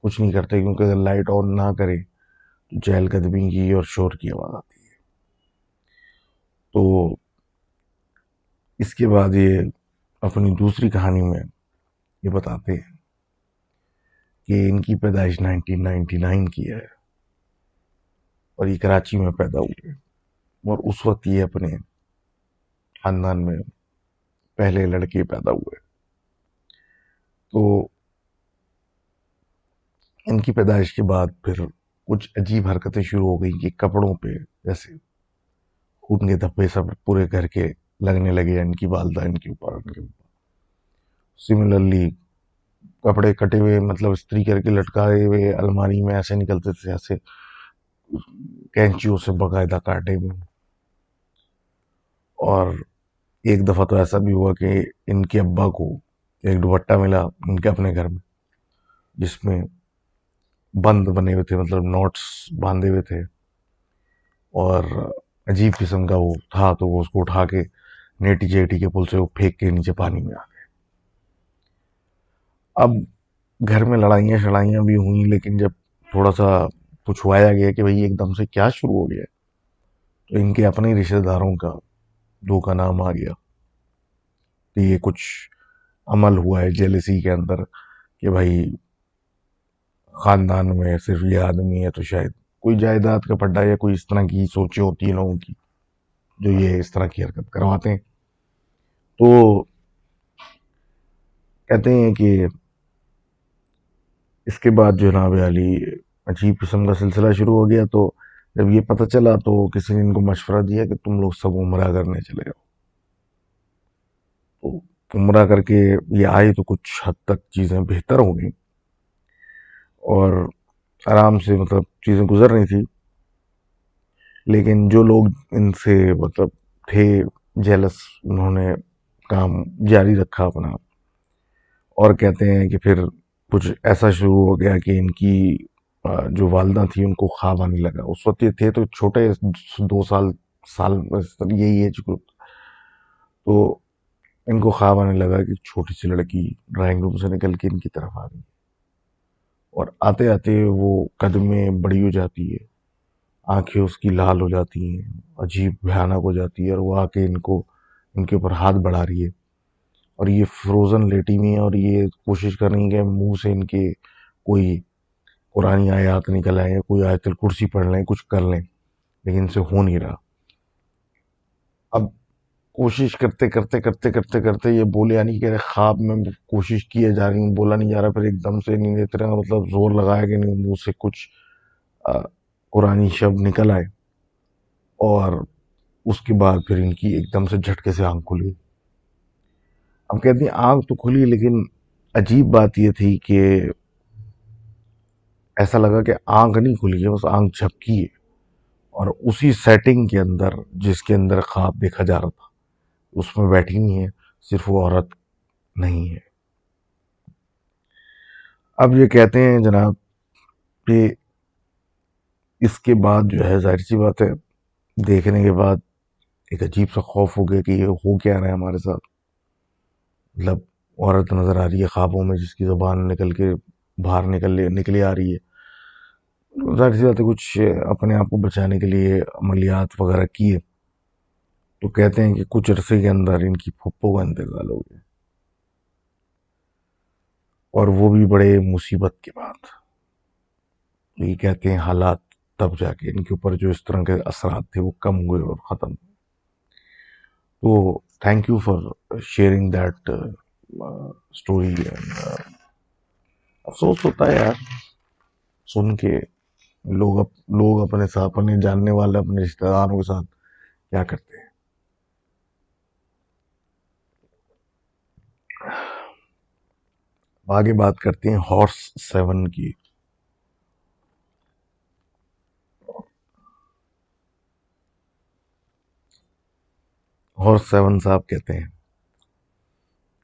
कुछ नहीं करते, क्योंकि अगर लाइट ऑन ना करे तो चहलकदमी की और शोर की आवाज आती है। तो इसके बाद ये अपनी दूसरी कहानी में ये बताते हैं कि इनकी पैदाइश 1999 की है और ये कराची में पैदा हुए, और उस वक्त ये अपने खानदान में पहले लड़के पैदा हुए। तो इनकी पैदाइश के बाद फिर कुछ अजीब हरकतें शुरू हो गई कि कपड़ों पे जैसे खून के धब्बे सब पूरे घर के लगने लगे, इनकी वालदा इनके ऊपर, इनके ऊपर। सिमिलरली कपड़े कटे हुए, मतलब इस्त्री करके लटकाए हुए अलमारी में ऐसे निकलते थे, ऐसे कैंचियों से बकायदा काटे हुए। और एक दफा तो ऐसा भी हुआ कि इनके अब्बा को एक दुपट्टा मिला इनके अपने घर में, जिसमें बंद बने हुए थे, मतलब नोट्स बांधे हुए थे, और अजीब किस्म का वो था। तो वो उसको उठा के नेटी जेटी के पुल से वो फेंक के नीचे पानी में आ गए। अब घर में लड़ाइयाँ शड़ाइयाँ भी हुई, लेकिन जब थोड़ा सा पूछवाया गया कि भाई एकदम से क्या शुरू हो गया, तो इनके अपने रिश्तेदारों का दो का नाम आ गया कि ये कुछ अमल हुआ है जेलसी के अंदर, कि भाई खानदान में सिर्फ ये आदमी है, तो शायद कोई जायदाद का पड्डा या कोई इस तरह की सोचें होती है लोगों की, जो ये इस तरह की हरकत करवाते हैं। तो कहते हैं कि इसके बाद जो जनाब अली अजीब किस्म का सिलसिला शुरू हो गया। तो जब ये पता चला तो किसी ने इनको मशवरा दिया कि तुम लोग सब उम्रा करने चले जाओ। तो उम्रा करके ये आए तो कुछ हद तक चीज़ें बेहतर हो गई और आराम से मतलब चीज़ें गुजर रही थी। लेकिन जो लोग इनसे मतलब थे जेलस, उन्होंने काम जारी रखा अपना। और कहते हैं कि फिर कुछ ऐसा शुरू हो गया कि इनकी जो वालदा थी उनको ख्वाब आने लगा। उस वक्त ये थे तो छोटे, 2 साल साल यही एज ग्रुप। तो इनको ख्वाब आने लगा कि छोटी सी लड़की ड्राइंग रूम से निकल के इनकी तरफ आ गई, और आते आते वो कद में बड़ी हो जाती है, आंखें उसकी लाल हो जाती हैं, अजीब भयानक हो जाती है, और वो आके इनको इनके ऊपर हाथ बढ़ा रही है। और ये फ्रोजन लेटी हुई है और ये कोशिश कर रही है कि मुंह से इनके कोई कुरानी आयात निकल आए या कोई आयतुल कुर्सी पढ़ लें, कुछ कर लें, लेकिन इनसे हो नहीं रहा। अब कोशिश करते करते करते करते करते ये बोले, यानी कि ख्वाब में कोशिश किए जा रही हूँ, बोला नहीं जा रहा। फिर एकदम से नींद इतना मतलब जोर लगाया कि नहीं मुंह से कुछ अ, कुरानी शब्द निकल आए, और उसके बाद फिर इनकी एकदम से झटके से आंख खुली। अब कहती हैं आंख तो खुली, लेकिन अजीब बात यह थी कि ऐसा लगा कि आंख नहीं खुली है, बस आंख झपकी है। और उसी सेटिंग के अंदर जिसके अंदर ख्वाब देखा जा रहा था उसमें बैठी नहीं है, सिर्फ वो औरत नहीं है। अब ये कहते हैं जनाब कि इसके बाद जो है जाहिर सी बात है, देखने के बाद एक अजीब सा खौफ हो गया कि ये हो क्या रहा है हमारे साथ। मतलब औरत नजर आ रही है ख्वाबों में जिसकी जुबान निकल के बाहर निकली आ रही है। तो जाहिर सी बात है कुछ अपने आप को बचाने के लिए अमलियात वगैरह किए, तो कहते हैं कि कुछ अरसे के अंदर इनकी फुप्पो का इंतकाल हो गया, और वो भी बड़े मुसीबत के बाद। तो ये कहते हैं हालात तब जाके इनके ऊपर जो इस तरह के असरात थे वो कम हुए और ख़त्म। तो thank you for sharing that story. अफसोस होता है यार सुन के, लोग अपने साथ, अपने जानने वाले, अपने रिश्तेदारों के साथ क्या करते हैं। आगे बात करते हैं हॉर्स 7 की। हॉर्स 7 साहब कहते हैं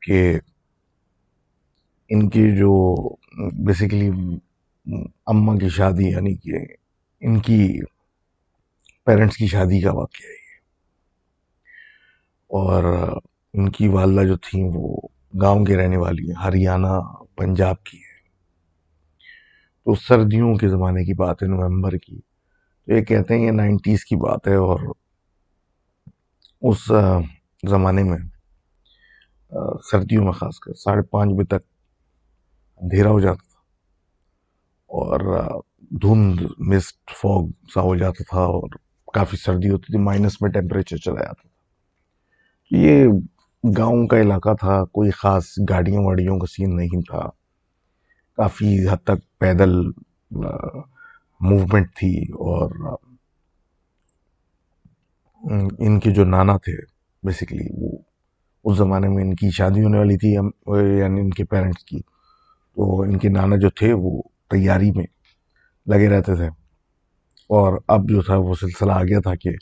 कि इनकी जो बेसिकली अम्मा की शादी, यानी कि इनकी पेरेंट्स की शादी का वाक़या है। और इनकी वालदा जो थी वो गांव की रहने वाली है, हरियाणा पंजाब की है। तो सर्दियों के ज़माने की बात है, नवंबर की। तो ये कहते हैं ये 90s की बात है, और उस ज़माने में सर्दियों में खासकर 5:30 बजे तक अंधेरा हो जाता था, और धुंध, मिस्ट, फॉग सा हो जाता था, और काफ़ी सर्दी होती थी, माइनस में टेम्परेचर चला जाता था। ये गांव का इलाका था, कोई ख़ास गाड़ियों वाड़ियों का सीन नहीं था, काफ़ी हद तक पैदल मूवमेंट थी। और इनके जो नाना थे बेसिकली, वो उस ज़माने में इनकी शादी होने वाली थी, यानी इनके पेरेंट्स की। तो इनके नाना जो थे वो तैयारी में लगे रहते थे, और अब जो था वो सिलसिला आ गया था कि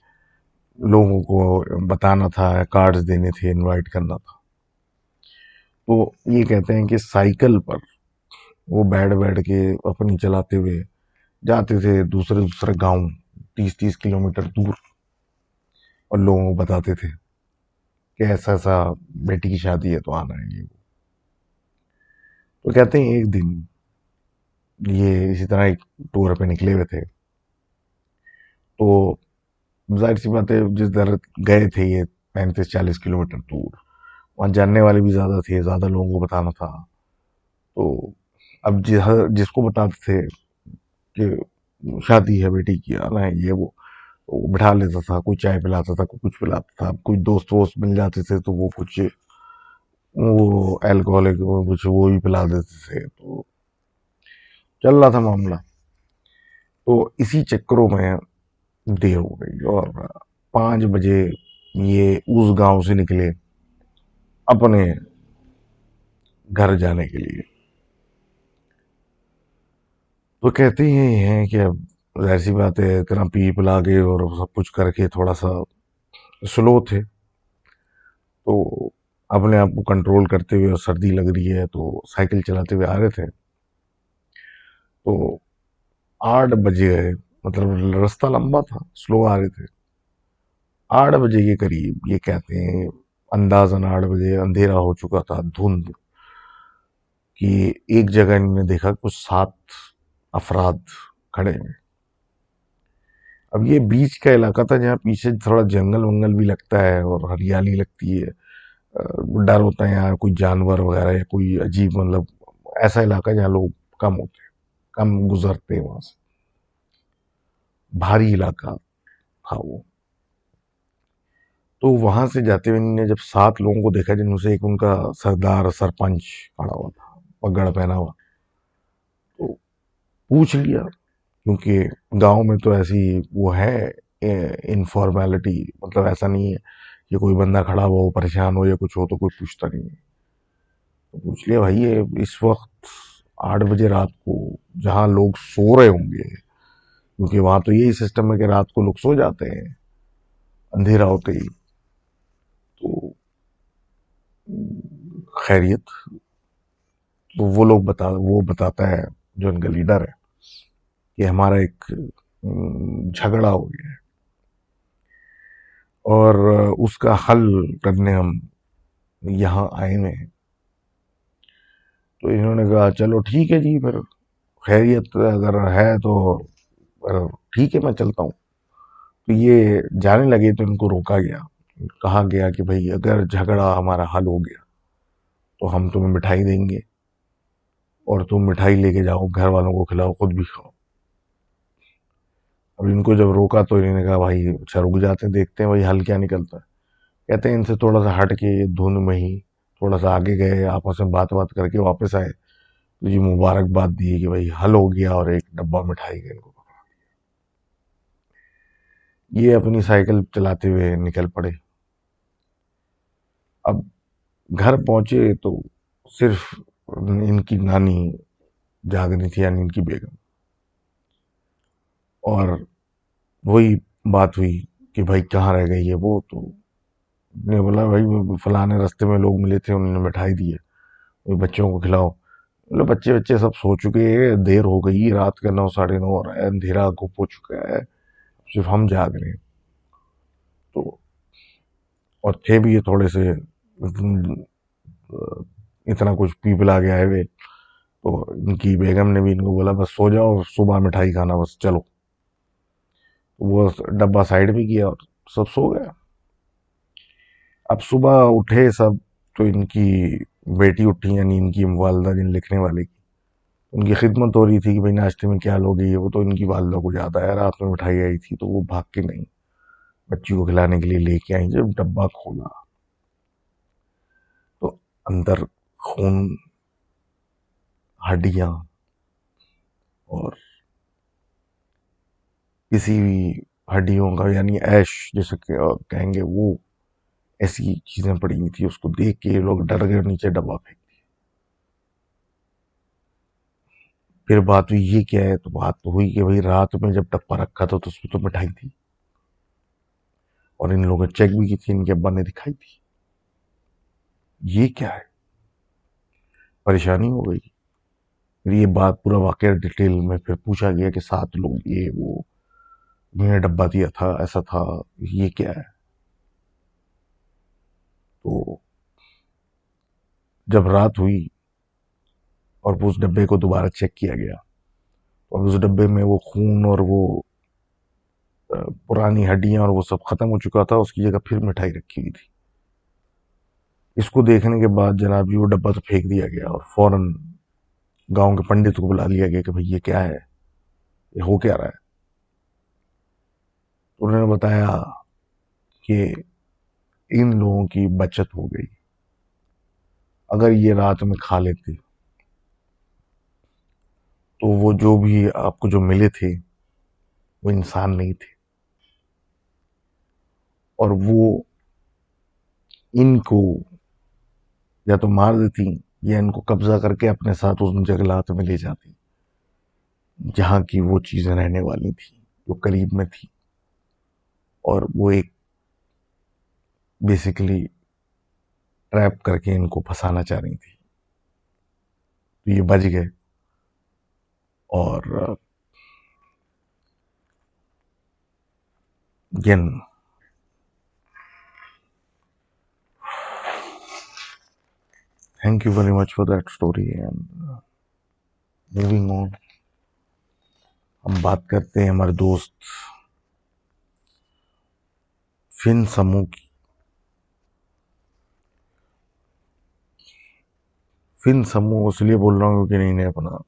लोगों को बताना था, कार्ड्स देने थे, इनवाइट करना था। तो ये कहते हैं कि साइकिल पर वो बैठ बैठ के अपनी चलाते हुए जाते थे दूसरे दूसरे गांव, 30-30 किलोमीटर दूर, और लोगों को बताते थे कि ऐसा ऐसा बेटी की शादी है तो आना है ये वो। तो कहते हैं एक दिन ये इसी तरह एक टूर पे निकले हुए थे, तो जाहिर सी बात है जिस दर गए थे ये 35-40 किलोमीटर दूर, वहाँ जानने वाले भी ज़्यादा थे, ज़्यादा लोगों को बताना था। तो अब जिसको बताते थे कि शादी है बेटी की, आना है ये वो बिठा लेता था, कोई चाय पिलाता था, कोई कुछ पिलाता था। कोई दोस्त वोस्त मिल जाते थे तो वो कुछ वो अल्कोहलिक कुछ वो भी पिला देते थे। तो चल रहा था मामला। तो इसी चक्करों में देर हो गई, और 5 बजे ये उस गांव से निकले अपने घर जाने के लिए। तो कहते ही हैं कि अब जाहिर सी बात है इतना पी पिला के और सब कुछ करके थोड़ा सा स्लो थे, तो अपने आप को कंट्रोल करते हुए, और सर्दी लग रही है तो साइकिल चलाते हुए आ रहे थे। तो 8 बजे गए, मतलब रास्ता लंबा था, स्लो आ रहे थे। 8 बजे के करीब ये कहते हैं, अंदाजन 8 बजे अंधेरा हो चुका था, धुंध, कि एक जगह इन्होंने देखा कुछ 7 अफराद खड़े हैं। अब ये बीच का इलाका था जहाँ पीछे थोड़ा जंगल वंगल भी लगता है और हरियाली लगती है। डर होता है यहाँ कोई जानवर वगैरह या कोई अजीब, मतलब ऐसा इलाका जहाँ लोग कम होते हैं, कम गुजरते हैं वहां से। भारी इलाका था वो। तो वहां से जाते हुए इन्होंने जब 7 लोगों को देखा, जिनमें से एक उनका सरदार सरपंच खड़ा हुआ था, पगड़ पहना हुआ, तो पूछ लिया, क्योंकि गांव में तो ऐसी वो है इनफॉर्मेलिटी, मतलब ऐसा नहीं है कि कोई बंदा खड़ा हुआ हो, परेशान हो या कुछ हो तो कोई पूछता नहीं है। तो पूछ लिया, भाई ये इस वक्त 8 बजे रात को जहाँ लोग सो रहे होंगे, क्योंकि वहां तो यही सिस्टम है कि रात को लोग सो जाते हैं अंधेरा होते ही। तो खैरियत, तो वो बताता है जो उनका लीडर है कि हमारा एक झगड़ा हो गया है और उसका हल करने हम यहाँ आए हुए हैं। तो इन्होंने कहा चलो ठीक है जी, फिर खैरियत अगर है तो ठीक है, मैं चलता हूँ। तो ये जाने लगे तो इनको रोका गया। कहा गया कि भाई अगर झगड़ा हमारा हल हो गया तो हम तुम्हें मिठाई देंगे और तुम मिठाई लेके जाओ, घर वालों को खिलाओ, खुद भी खाओ। अब इनको जब रोका तो इन्होंने कहा भाई अच्छा रुक जाते हैं, देखते हैं भाई हल क्या निकलता है। कहते हैं इनसे थोड़ा सा हट के धुंध में ही थोड़ा सा आगे गए, आपस में बात बात करके वापस आए तो जी मुबारकबाद दी कि भाई हल हो गया और एक डब्बा मिठाई का इनको। ये अपनी साइकिल चलाते हुए निकल पड़े। अब घर पहुंचे तो सिर्फ इनकी नानी जाग रही थी, यानी इनकी बेगम। और वही बात हुई कि भाई कहाँ रह गई है वो। तो ने बोला भाई वो फलाने रास्ते में लोग मिले थे, उन्होंने मिठाई दी है, वो बच्चों को खिलाओ। बोले बच्चे बच्चे सब सो चुके हैं, देर हो गई, रात का 9 साढ़े 9 हो रहा है, अंधेरा घुप हो चुका है, सिर्फ हम जाग रहे हैं। तो और थे भी ये थोड़े से इतना कुछ पीपल आ गया है वे। तो इनकी बेगम ने भी इनको बोला बस सो जाओ, सुबह मिठाई खाना, बस चलो। तो वो डब्बा साइड में किया और सब सो गए। अब सुबह उठे सब तो इनकी बेटी उठी, यानी इनकी वालदा जिन लिखने वाले की, उनकी खिदमत हो रही थी कि भाई नाश्ते में क्या लोगे। वो तो इनकी वालदा को याद आया रात में मिठाई आई थी, तो वो भाग के नहीं बच्ची को खिलाने के लिए लेके आई। जब डब्बा खोला तो अंदर खून, हड्डियां और किसी भी हड्डियों का, यानी ऐश जैसे कहेंगे, वो ऐसी चीजें पड़ी हुई थी। उसको देख के ये लोग डर गए, नीचे डब्बा फेंक। फिर बात हुई ये क्या है, तो बात तो हुई कि भाई रात में जब डब्बा रखा था तो उसमें तो मिठाई थी और इन लोगों ने चेक भी की थी, इनके अब्बा ने दिखाई थी। ये क्या है, परेशानी हो गई। फिर ये बात पूरा वाकया डिटेल में फिर पूछा गया कि 7 लोग ये वो, इन्होंने डब्बा दिया था, ऐसा था, ये क्या है। तो जब रात हुई और उस डब्बे को दोबारा चेक किया गया और उस डब्बे में वो खून और वो पुरानी हड्डियां और वो सब खत्म हो चुका था, उसकी जगह फिर मिठाई रखी हुई थी। इसको देखने के बाद जनाब जी वो डब्बा तो फेंक दिया गया और फौरन गांव के पंडित को बुला लिया गया कि भाई ये क्या है, ये हो क्या रहा है। तो उन्होंने बताया कि इन लोगों की बचत हो गई, अगर ये रात में खा लेते तो वो जो भी आपको जो मिले थे वो इंसान नहीं थे और वो इनको या तो मार देती या इनको कब्जा करके अपने साथ उस जंगलात में ले जाती जहां की वो चीजें रहने वाली थी, जो करीब में थी। और वो एक बेसिकली ट्रैप करके इनको फंसाना चाह रही थी। तो ये बच गए। और again thank you very much for that story and moving on. हम बात करते हैं हमारे दोस्त फिन समूह की। फिन समूह इसलिए बोल रहा हूँ क्योंकि इन्हें अपना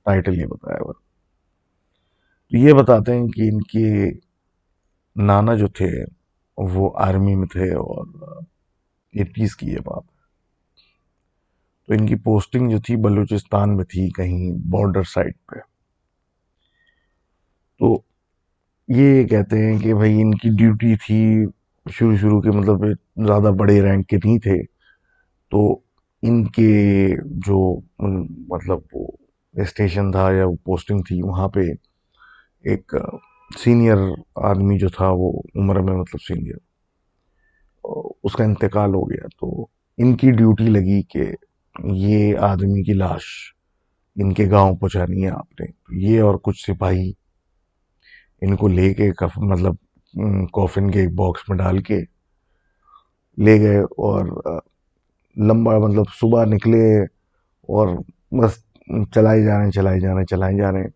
टाइटल ये बताया हुआ। तो ये बताते हैं कि इनके नाना जो थे वो आर्मी में थे और 80s की ये बात। तो इनकी पोस्टिंग जो थी बलूचिस्तान में थी, कहीं बॉर्डर साइड पे। तो ये कहते हैं कि भाई इनकी ड्यूटी थी शुरू शुरू के, मतलब ज़्यादा बड़े रैंक के नहीं थे। तो इनके जो मतलब वो स्टेशन था या पोस्टिंग थी वहाँ पे एक सीनियर आदमी जो था, वो उम्र में मतलब सीनियर, उसका इंतकाल हो गया। तो इनकी ड्यूटी लगी कि ये आदमी की लाश इनके गांव पहुंचानी है आपने। तो ये और कुछ सिपाही इनको लेके मतलब कॉफिन के एक बॉक्स में डाल के ले गए। और लंबा मतलब सुबह निकले और बस चलाए जा रहे हैं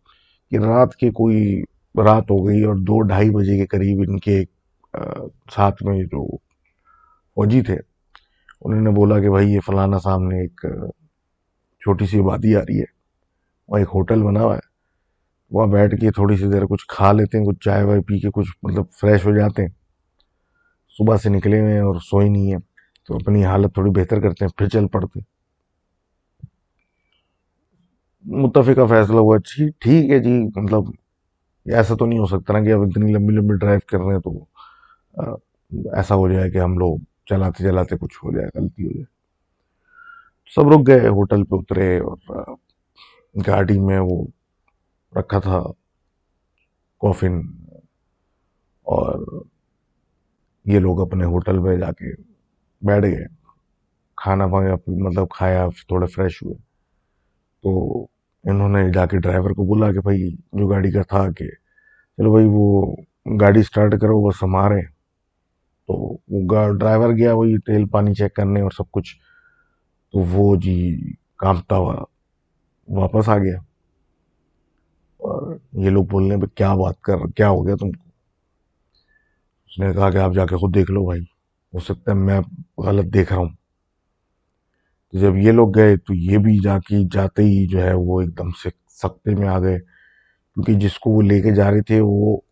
कि रात के कोई रात हो गई। और 2-2:30 बजे के करीब इनके साथ में जो फौजी थे, उन्होंने बोला कि भाई ये फलाना सामने एक छोटी सी वादी आ रही है, वहाँ एक होटल बना हुआ है, वहाँ बैठ के थोड़ी सी देर कुछ खा लेते हैं, कुछ चाय वाय पी के कुछ मतलब फ्रेश हो जाते हैं। सुबह से निकले हुए हैं और सोए नहीं है, तो अपनी हालत थोड़ी बेहतर करते हैं, फिर चल पड़ते हैं। मुत्तफ़िका फैसला हुआ, ठीक है जी, मतलब ऐसा तो नहीं हो सकता ना कि अब इतनी लंबी लंबी ड्राइव कर रहे हैं तो अ, ऐसा हो जाए कि हम लोग चलाते चलाते कुछ हो जाए, गलती हो जाए। सब रुक गए, होटल पे उतरे और गाड़ी में वो रखा था कॉफिन। और ये लोग अपने होटल में जाके बैठ गए, खाना वाना मतलब खाया, थोड़े फ्रेश हुए। तो इन्होंने जाके ड्राइवर को बोला कि भाई जो गाड़ी का था कि चलो भाई वो गाड़ी स्टार्ट करो, बस हम आ रहे हैं। तो वो ड्राइवर गया वही तेल पानी चेक करने और सब कुछ। तो वो जी कांपता हुआ वापस आ गया। और ये लोग बोलने पे क्या बात कर, क्या हो गया तुमको? उसने कहा कि आप जाके खुद देख लो भाई, हो सकता है मैं गलत देख रहा हूँ। तो जब ये लोग गए तो ये भी जाके जाते ही जो है वो एकदम से सकते में आ गए, क्योंकि जिसको वो लेके जा रहे थे वो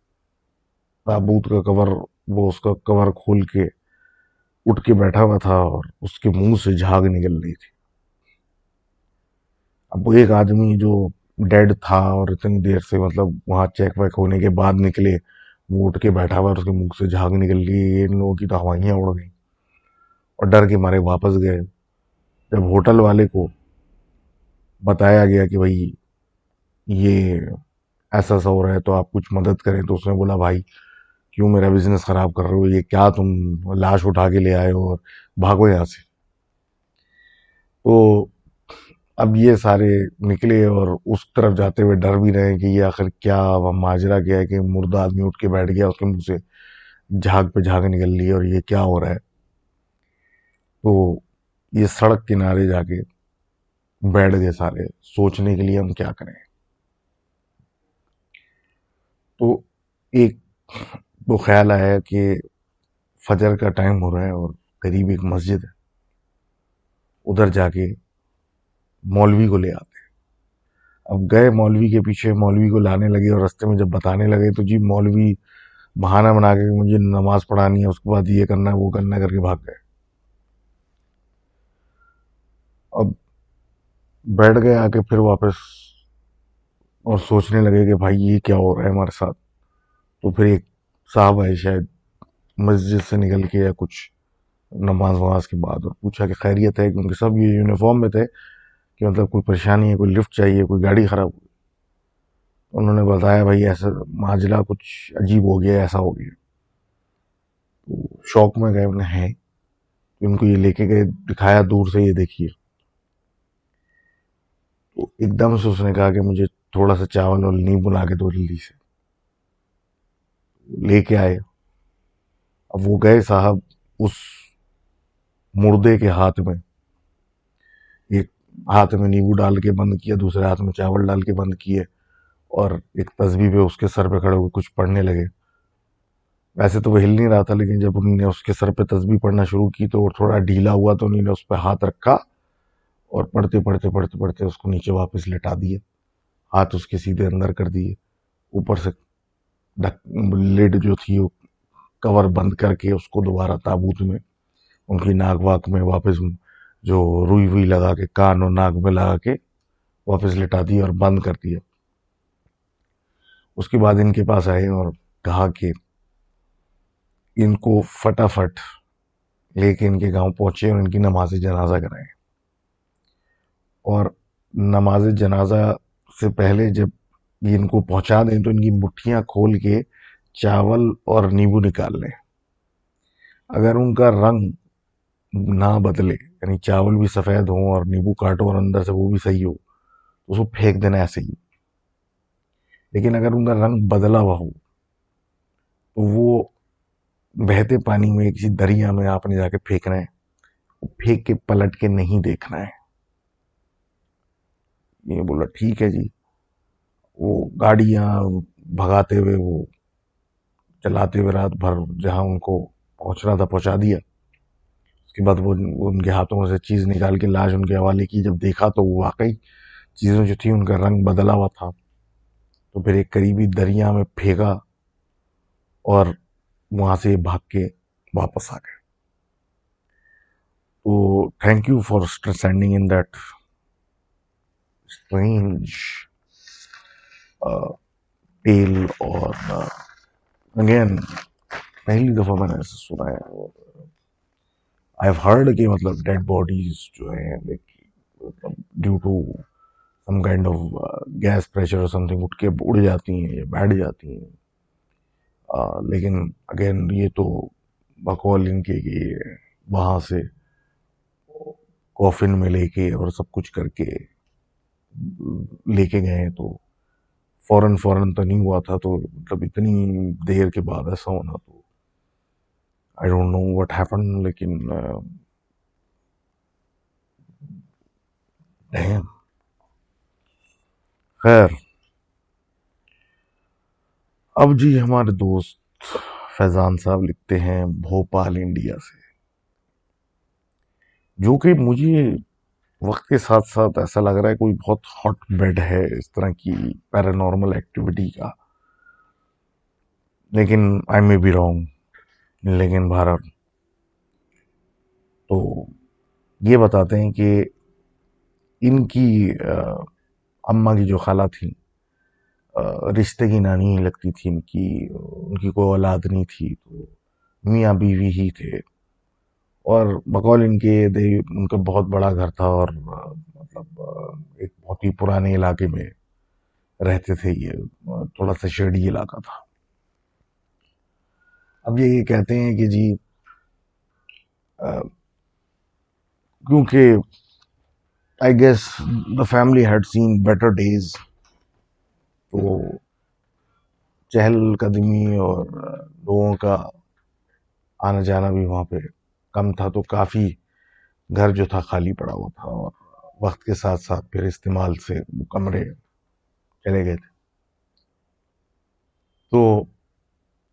ताबूत का कवर, वो उसका कवर खोल के उठ के बैठा हुआ था और उसके मुंह से झाग निकल रही थी। अब वो एक आदमी जो डेड था और इतनी देर से मतलब वहां चेक वेक होने के बाद निकले, वो उठ के बैठा हुआ और उसके मुंह से झाग निकल रही है, इन लोगों की तो हवाइयां उड़ गई और डर के मारे वापस गए। जब होटल वाले को बताया गया कि भाई ये ऐसा ऐसा हो रहा है तो आप कुछ मदद करें, तो उसने बोला भाई क्यों मेरा बिजनेस खराब कर रहे हो, ये क्या तुम लाश उठा के ले आए हो और भागो यहाँ से। तो अब ये सारे निकले और उस तरफ जाते हुए डर भी रहे कि ये आखिर क्या माजरा क्या है कि मुर्दा आदमी उठ के बैठ गया, उसके मुंह से झाग पे झाग निकल रही है और ये क्या हो रहा है। तो ये सड़क किनारे जाके बैठ गए सारे, सोचने के लिए हम क्या करें। तो एक तो ख्याल आया कि फजर का टाइम हो रहा है और करीब एक मस्जिद है, उधर जाके मौलवी को ले आते। अब गए मौलवी के पीछे, मौलवी को लाने लगे और रास्ते में जब बताने लगे तो जी मौलवी बहाना बना के मुझे नमाज पढ़ानी है, उसके बाद ये करना है वो करना है करके भाग गए। अब बैठ गए आके फिर वापस और सोचने लगे कि भाई ये क्या हो रहा है हमारे साथ। तो फिर एक साहब आए शायद मस्जिद से निकल के या कुछ नमाज वमाज के बाद, और पूछा कि खैरियत है, क्योंकि सब ये यूनिफॉर्म में थे, कि मतलब कोई परेशानी है, कोई लिफ्ट चाहिए, कोई गाड़ी खराब हुई। उन्होंने बताया भाई ऐसा माजरा कुछ अजीब हो गया, ऐसा हो गया। तो शौक में गए, उन्हें है उनको ये लेके गए, दिखाया दूर से, ये देखिए। तो एकदम से उसने कहा कि मुझे थोड़ा सा चावल और नींबू ला के दो जल्दी से। लेके आए। अब वो गए साहब, उस मुर्दे के हाथ में एक हाथ में नींबू डाल के बंद किया, दूसरे हाथ में चावल डाल के बंद किए और एक तस्बीह पे उसके सर पे खड़े होकर कुछ पढ़ने लगे। वैसे तो वो हिल नहीं रहा था, लेकिन जब उन्होंने उसके सर पे तस्बीह पढ़ना शुरू की तो वो थोड़ा ढीला हुआ, तो उन्होंने उस पर हाथ रखा और पढ़ते पढ़ते पढ़ते पढ़ते उसको नीचे वापस लेटा दिए, हाथ उसके सीधे अंदर कर दिए। ऊपर से ढक लिड जो थी वो कवर बंद करके उसको दोबारा ताबूत में उनकी नाक वाक में वापस जो रुई हुई लगा के कान और नाक में लगा के वापस लिटा दिया और बंद कर दिया। उसके बाद इनके पास आए और कहा कि इनको फटाफट लेके इनके गांव पहुंचे और इनकी नमाज जनाजा कराए। और नमाज जनाजा से पहले जब ये इनको पहुंचा दें तो इनकी मुट्ठियां खोल के चावल और नींबू निकाल लें। अगर उनका रंग ना बदले, यानी चावल भी सफेद हो और नींबू काटो और अंदर से वो भी सही हो, तो उसको फेंक देना ऐसे ही। लेकिन अगर उनका रंग बदला हुआ हो तो वो बहते पानी में किसी दरिया में आपने जाके फेंकना है, फेंक के पलट के नहीं देखना है। ये बोला ठीक है जी। वो गाड़ियां भगाते हुए, वो चलाते हुए रात भर जहां उनको पहुंचना था पहुंचा दिया। उसके बाद वो उनके हाथों में से चीज निकाल के लाश उनके हवाले की, जब देखा तो वो वाकई चीजों जो थी उनका रंग बदला हुआ था। तो फिर एक करीबी दरिया में फेंका और वहां से भाग के वापस आ गए। तो thank you for standing in that strange tale. और अगेन पहली दफा मैंने ऐसा सुना है। आई हैव हर्ड कि मतलब डेड बॉडीज जो है due to some kind of gas pressure और समथिंग उठ के उड़ जाती हैं या बैठ जाती हैं। लेकिन अगेन ये तो बकौल इनके कि वहां से कॉफिन में लेके और सब कुछ करके लेके गए, तो फौरन फौरन तो नहीं हुआ था। तो मतलब इतनी देर के बाद ऐसा होना, तो I don't know what happen. लेकिन डैम, खैर। अब जी हमारे दोस्त फैजान साहब लिखते हैं भोपाल इंडिया से, जो कि मुझे वक्त के साथ साथ ऐसा लग रहा है कोई बहुत हॉट बेड है इस तरह की पैरानॉर्मल एक्टिविटी का। लेकिन आई मे बी रॉन्ग। लेकिन भारत तो ये बताते हैं कि इनकी अम्मा की जो खाला थी, रिश्ते की नानी ही लगती थी इनकी। उनकी कोई औलाद नहीं थी, तो मियाँ बीवी ही थे। और बकौल इनके दे उनका बहुत बड़ा घर था, और मतलब एक बहुत ही पुराने इलाके में रहते थे ये। थोड़ा सा शेडी इलाका था। अब ये कहते हैं कि जी क्योंकि I guess the family had seen better days, तो चहलकदमी और लोगों का आना जाना भी वहाँ पे कम था। तो काफ़ी घर जो था खाली पड़ा हुआ था, और वक्त के साथ साथ फिर इस्तेमाल से वो कमरे चले गए थे। तो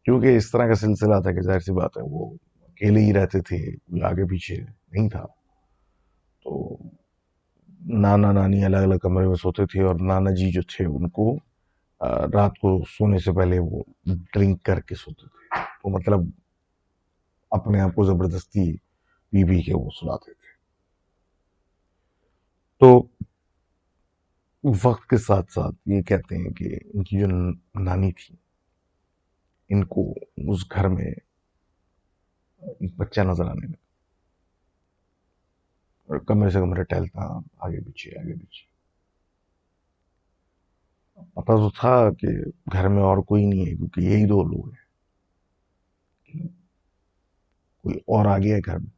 क्योंकि इस तरह का सिलसिला था कि जाहिर सी बात है वो अकेले ही रहते थे, कोई आगे पीछे नहीं था। तो नाना नानी अलग अलग कमरे में सोते थे, और नाना जी जो थे उनको रात को सोने से पहले वो ड्रिंक करके सोते थे। तो मतलब अपने आप को जबरदस्ती पी पी के वो सुलाते थे। तो वक्त के साथ साथ ये कहते हैं कि इनकी जो नानी थी, इनको उस घर में एक बच्चा नजर आने लगा, और कमरे से कमरे टहलता, आगे पीछे आगे पीछे। पता तो था कि घर में और कोई नहीं है, क्योंकि यही दो लोग हैं। कोई और आ गया है घर में।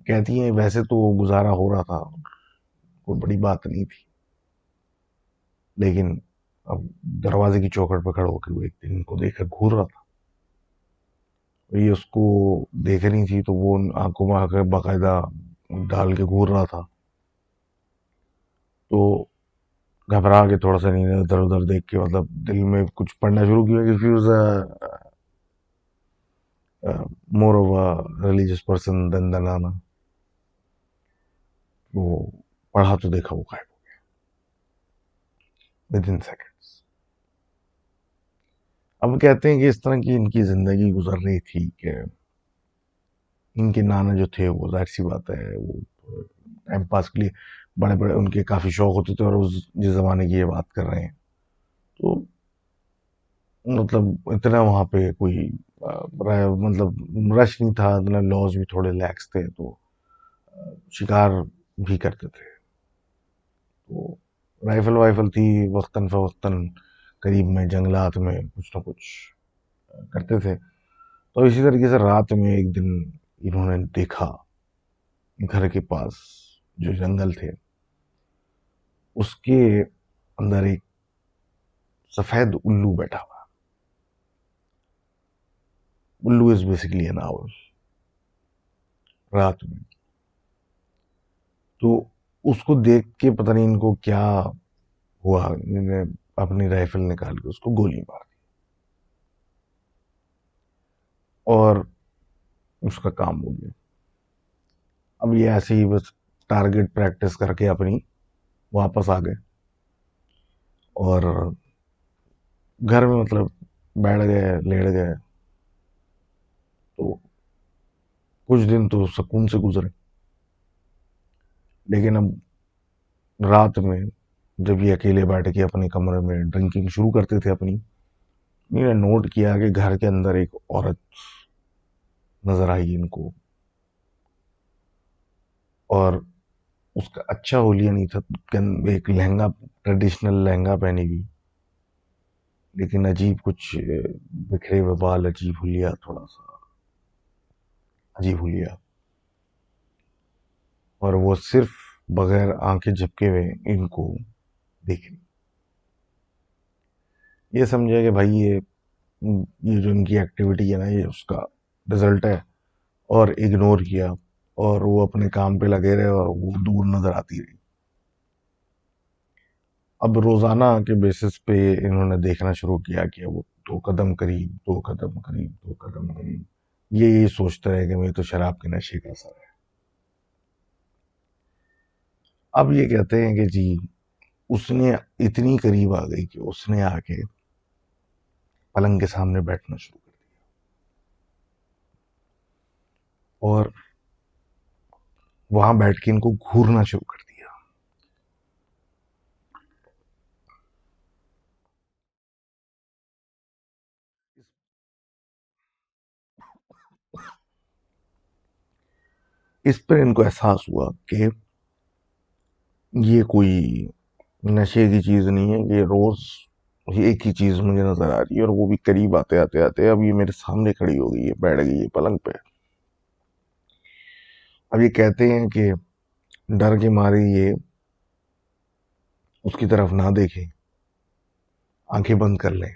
कहती हैं वैसे तो गुजारा हो रहा था, कोई बड़ी बात नहीं थी। लेकिन अब दरवाजे की चौखट पर खड़ा होकर वो एक दिन इनको देखकर घूर रहा था। ये उसको देख रही थी, तो वो उन आंखों में आकर बाकायदा डाल के घूर रहा था। तो घबरा के थोड़ा सा नहीं, इधर उधर देख के मतलब दिल में कुछ पढ़ना शुरू किया कि she was more of a religious person than the नाना। वो पढ़ा तो देखा वो गायब विद इन सेकेंड्स। अब कहते हैं कि इस तरह की इनकी जिंदगी गुजर रही थी कि इनके नाना जो थे वो जाहिर सी बात है वो टाइम पास के लिए बड़े बड़े उनके काफ़ी शौक होते थे, और उस जिस ज़माने की ये बात कर रहे हैं, तो मतलब इतना वहाँ पे कोई मतलब रश नहीं था, इतना लॉज भी थोड़े लैक्स थे। तो शिकार भी करते थे। तो राइफल वाइफल थी, वक्तन फ़वक्तन करीब में जंगलात में कुछ ना कुछ करते थे। तो इसी तरीके से रात में एक दिन इन्होंने देखा घर के पास जो जंगल थे उसके अंदर एक सफेद उल्लू बैठा हुआ। उल्लू इज बेसिकली एन आउल। रात में तो उसको देख के पता नहीं इनको क्या हुआ, इन्होंने अपनी राइफल निकाल के उसको गोली मार दी और उसका काम हो गया। अब ये ऐसे ही बस टारगेट प्रैक्टिस करके अपनी वापस आ गए और घर में मतलब बैठ गए, लेट गए। तो कुछ दिन तो सुकून से गुजरे, लेकिन अब रात में जब ये अकेले बैठ के अपने कमरे में ड्रिंकिंग शुरू करते थे अपनी, इन्होंने नोट किया कि घर के अंदर एक औरत नजर आई इनको। और उसका अच्छा होलिया नहीं था, एक लहंगा, ट्रेडिशनल लहंगा पहनी हुई, लेकिन अजीब कुछ बिखरे हुए बाल, अजीब हुलिया, थोड़ा सा अजीब हुलिया। और वो सिर्फ बगैर आंखें झपके हुए इनको देख रही। ये समझे कि भाई ये जो इनकी एक्टिविटी है ना, ये उसका रिजल्ट है, और इग्नोर किया और वो अपने काम पे लगे रहे और वो दूर नजर आती रही। अब रोजाना के बेसिस पे इन्होंने देखना शुरू किया कि वो 2 कदम करीब, 2 कदम करीब, 2 कदम करीब, ये सोचते रहे कि मैं तो शराब के नशे का असर है। अब ये कहते हैं कि जी उसने इतनी करीब आ गई कि उसने आके पलंग के सामने बैठना शुरू कर दिया और वहां बैठ के इनको घूरना शुरू कर दिया। इस पर इनको एहसास हुआ कि ये कोई नशे की चीज नहीं है, ये रोज ये एक ही चीज मुझे नजर आ रही है, और वो भी करीब आते आते आते अब ये मेरे सामने खड़ी हो गई है, बैठ गई है पलंग पे। अब ये कहते हैं कि डर के मारे ये उसकी तरफ ना देखे, आंखें बंद कर लें,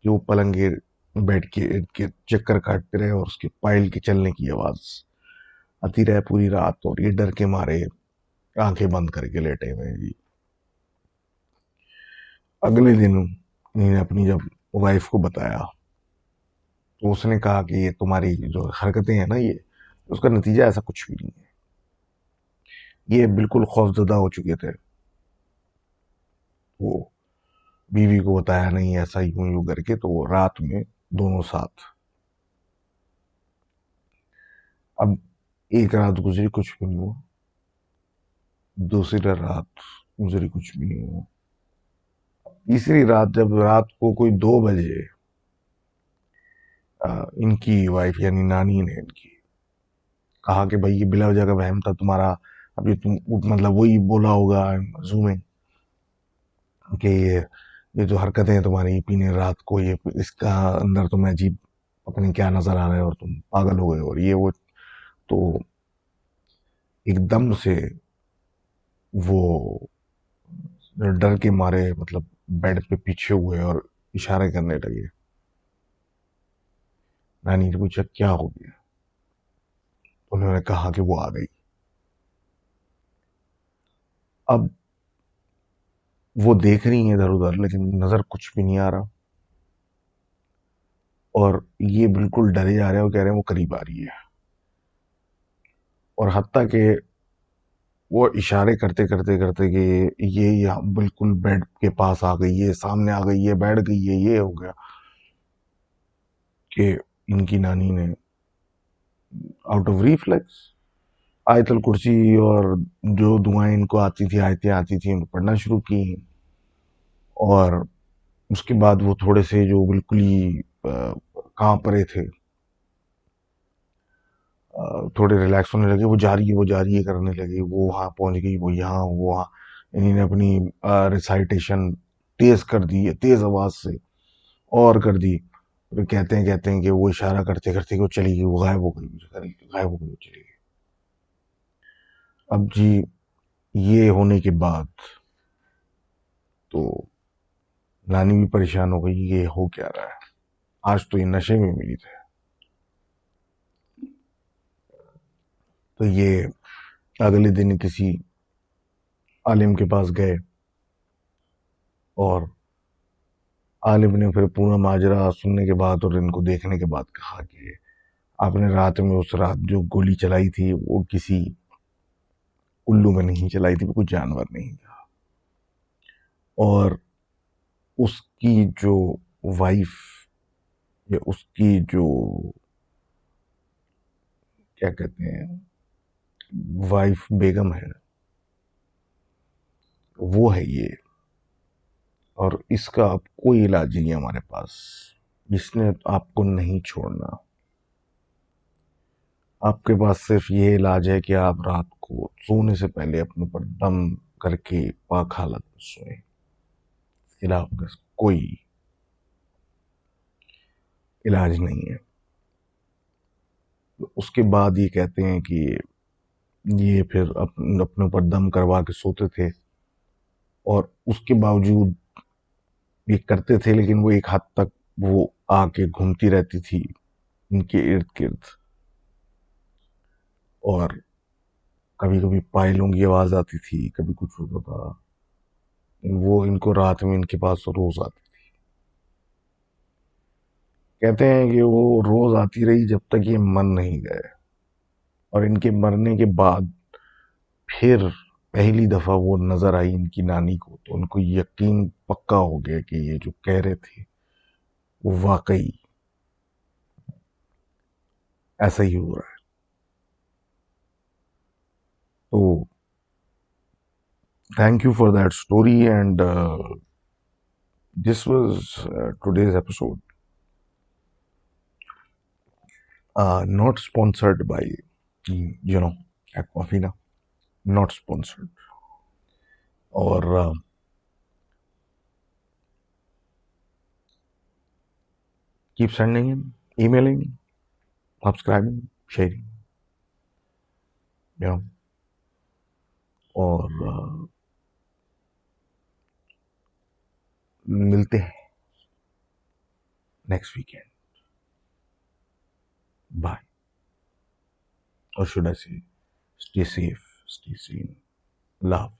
कि वो पलंग के बैठ के इर्द गिर्द चक्कर काटते रहे और उसके पायल के चलने की आवाज आती रहे पूरी रात, और ये डर के मारे आंखें बंद करके लेटे हुए हैं जी। अगले दिन इन्होंने अपनी जब वाइफ को बताया, तो उसने कहा कि ये तुम्हारी जो हरकतें हैं ना, ये उसका नतीजा ऐसा कुछ भी नहीं है। ये बिल्कुल खौफजदा हो चुके थे। वो बीवी को बताया नहीं, ऐसा यूं यूं करके, तो वो रात में दोनों साथ। अब एक रात गुजरी, कुछ भी नहीं हुआ। दूसरी रात गुजरी, कुछ भी नहीं हुआ। तीसरी रात, जब रात को कोई 2 बजे इनकी वाइफ यानी नानी ने इनकी कहा कि भाई ये बिला वजह का वहम था तुम्हारा। अब ये तुम मतलब वही बोला होगा जू में कि ये जो हरकतें हैं तुम्हारी पीने रात को, ये इसका अंदर तुम्हें अजीब अपने क्या नजर आ रहा है और तुम पागल हो गए और ये वो। तो एकदम से वो डर के मारे मतलब बेड पे पीछे हुए और इशारे करने लगे। नानी ने पूछा क्या हो गया, उन्होंने कहा कि वो आ गई। अब वो देख रही है इधर उधर, लेकिन नजर कुछ भी नहीं आ रहा, और ये बिल्कुल डरे जा रहे हैं और कह रहे हैं वो करीब आ रही है। और हत्ता के वो इशारे करते करते करते कि ये यहाँ बिल्कुल बेड के पास आ गई है, सामने आ गई है, बैठ गई है, ये हो गया कि इनकी नानी ने आउट ऑफ रिफ्लेक्स आयतल कुर्सी और जो दुआएं इनको आती थी, आयतें आती थी, उनको पढ़ना शुरू की। और उसके बाद वो थोड़े से जो बिल्कुल ही कांप रहे थे, थोड़े रिलैक्स होने लगे। वो जा रही है, वो जा रही है करने लगे, वो वहां पहुंच गई, वो यहाँ, वो वहां। इन्हीं ने अपनी रिसाइटेशन तेज कर दी है, तेज आवाज से और कर दी। फिर कहते हैं कि वो इशारा करते करते कि वो चली गई, वो गायब हो गई, गायब हो गई, वो चली गई। अब जी ये होने के बाद तो नानी भी परेशान हो गई, ये हो क्या रहा है, आज तो ये नशे में मिली थे। तो ये अगले दिन किसी आलिम के पास गए और आलिम ने फिर पूरा माजरा सुनने के बाद और इनको देखने के बाद कहा कि आपने रात में उस रात जो गोली चलाई थी वो किसी उल्लू में नहीं चलाई थी, वो कुछ जानवर नहीं था। और उसकी जो वाइफ या उसकी जो क्या कहते हैं वाइफ बेगम है, वो है ये। और इसका अब कोई इलाज नहीं है हमारे पास, जिसने आपको नहीं छोड़ना। आपके पास सिर्फ ये इलाज है कि आप रात को सोने से पहले अपने ऊपर दम करके पाक हालत में सोएं। इसके अलावा आपके पास कोई इलाज नहीं है। उसके बाद ये कहते हैं कि ये फिर अपने ऊपर दम करवा के सोते थे, और उसके बावजूद ये करते थे, लेकिन वो एक हद तक वो आके घूमती रहती थी इनके इर्द गिर्द, और कभी कभी पायलों की आवाज आती थी, कभी कुछ होता था। वो इनको रात में इनके पास रोज आती। कहते हैं कि वो रोज आती रही जब तक ये मर नहीं गए, और इनके मरने के बाद फिर पहली दफा वो नजर आई इनकी नानी को, तो उनको यकीन पक्का हो गया कि ये जो कह रहे थे वो वाकई ऐसा ही हो रहा है। तो thank you for that story, and this was today's episode, not sponsored by Aquafina, not sponsored. और keep sending in, emailing, subscribing, sharing, you know और मिलते हैं नेक्स्ट वीकेंड। बाय, और शुड आई से stay safe, stay Sen, love.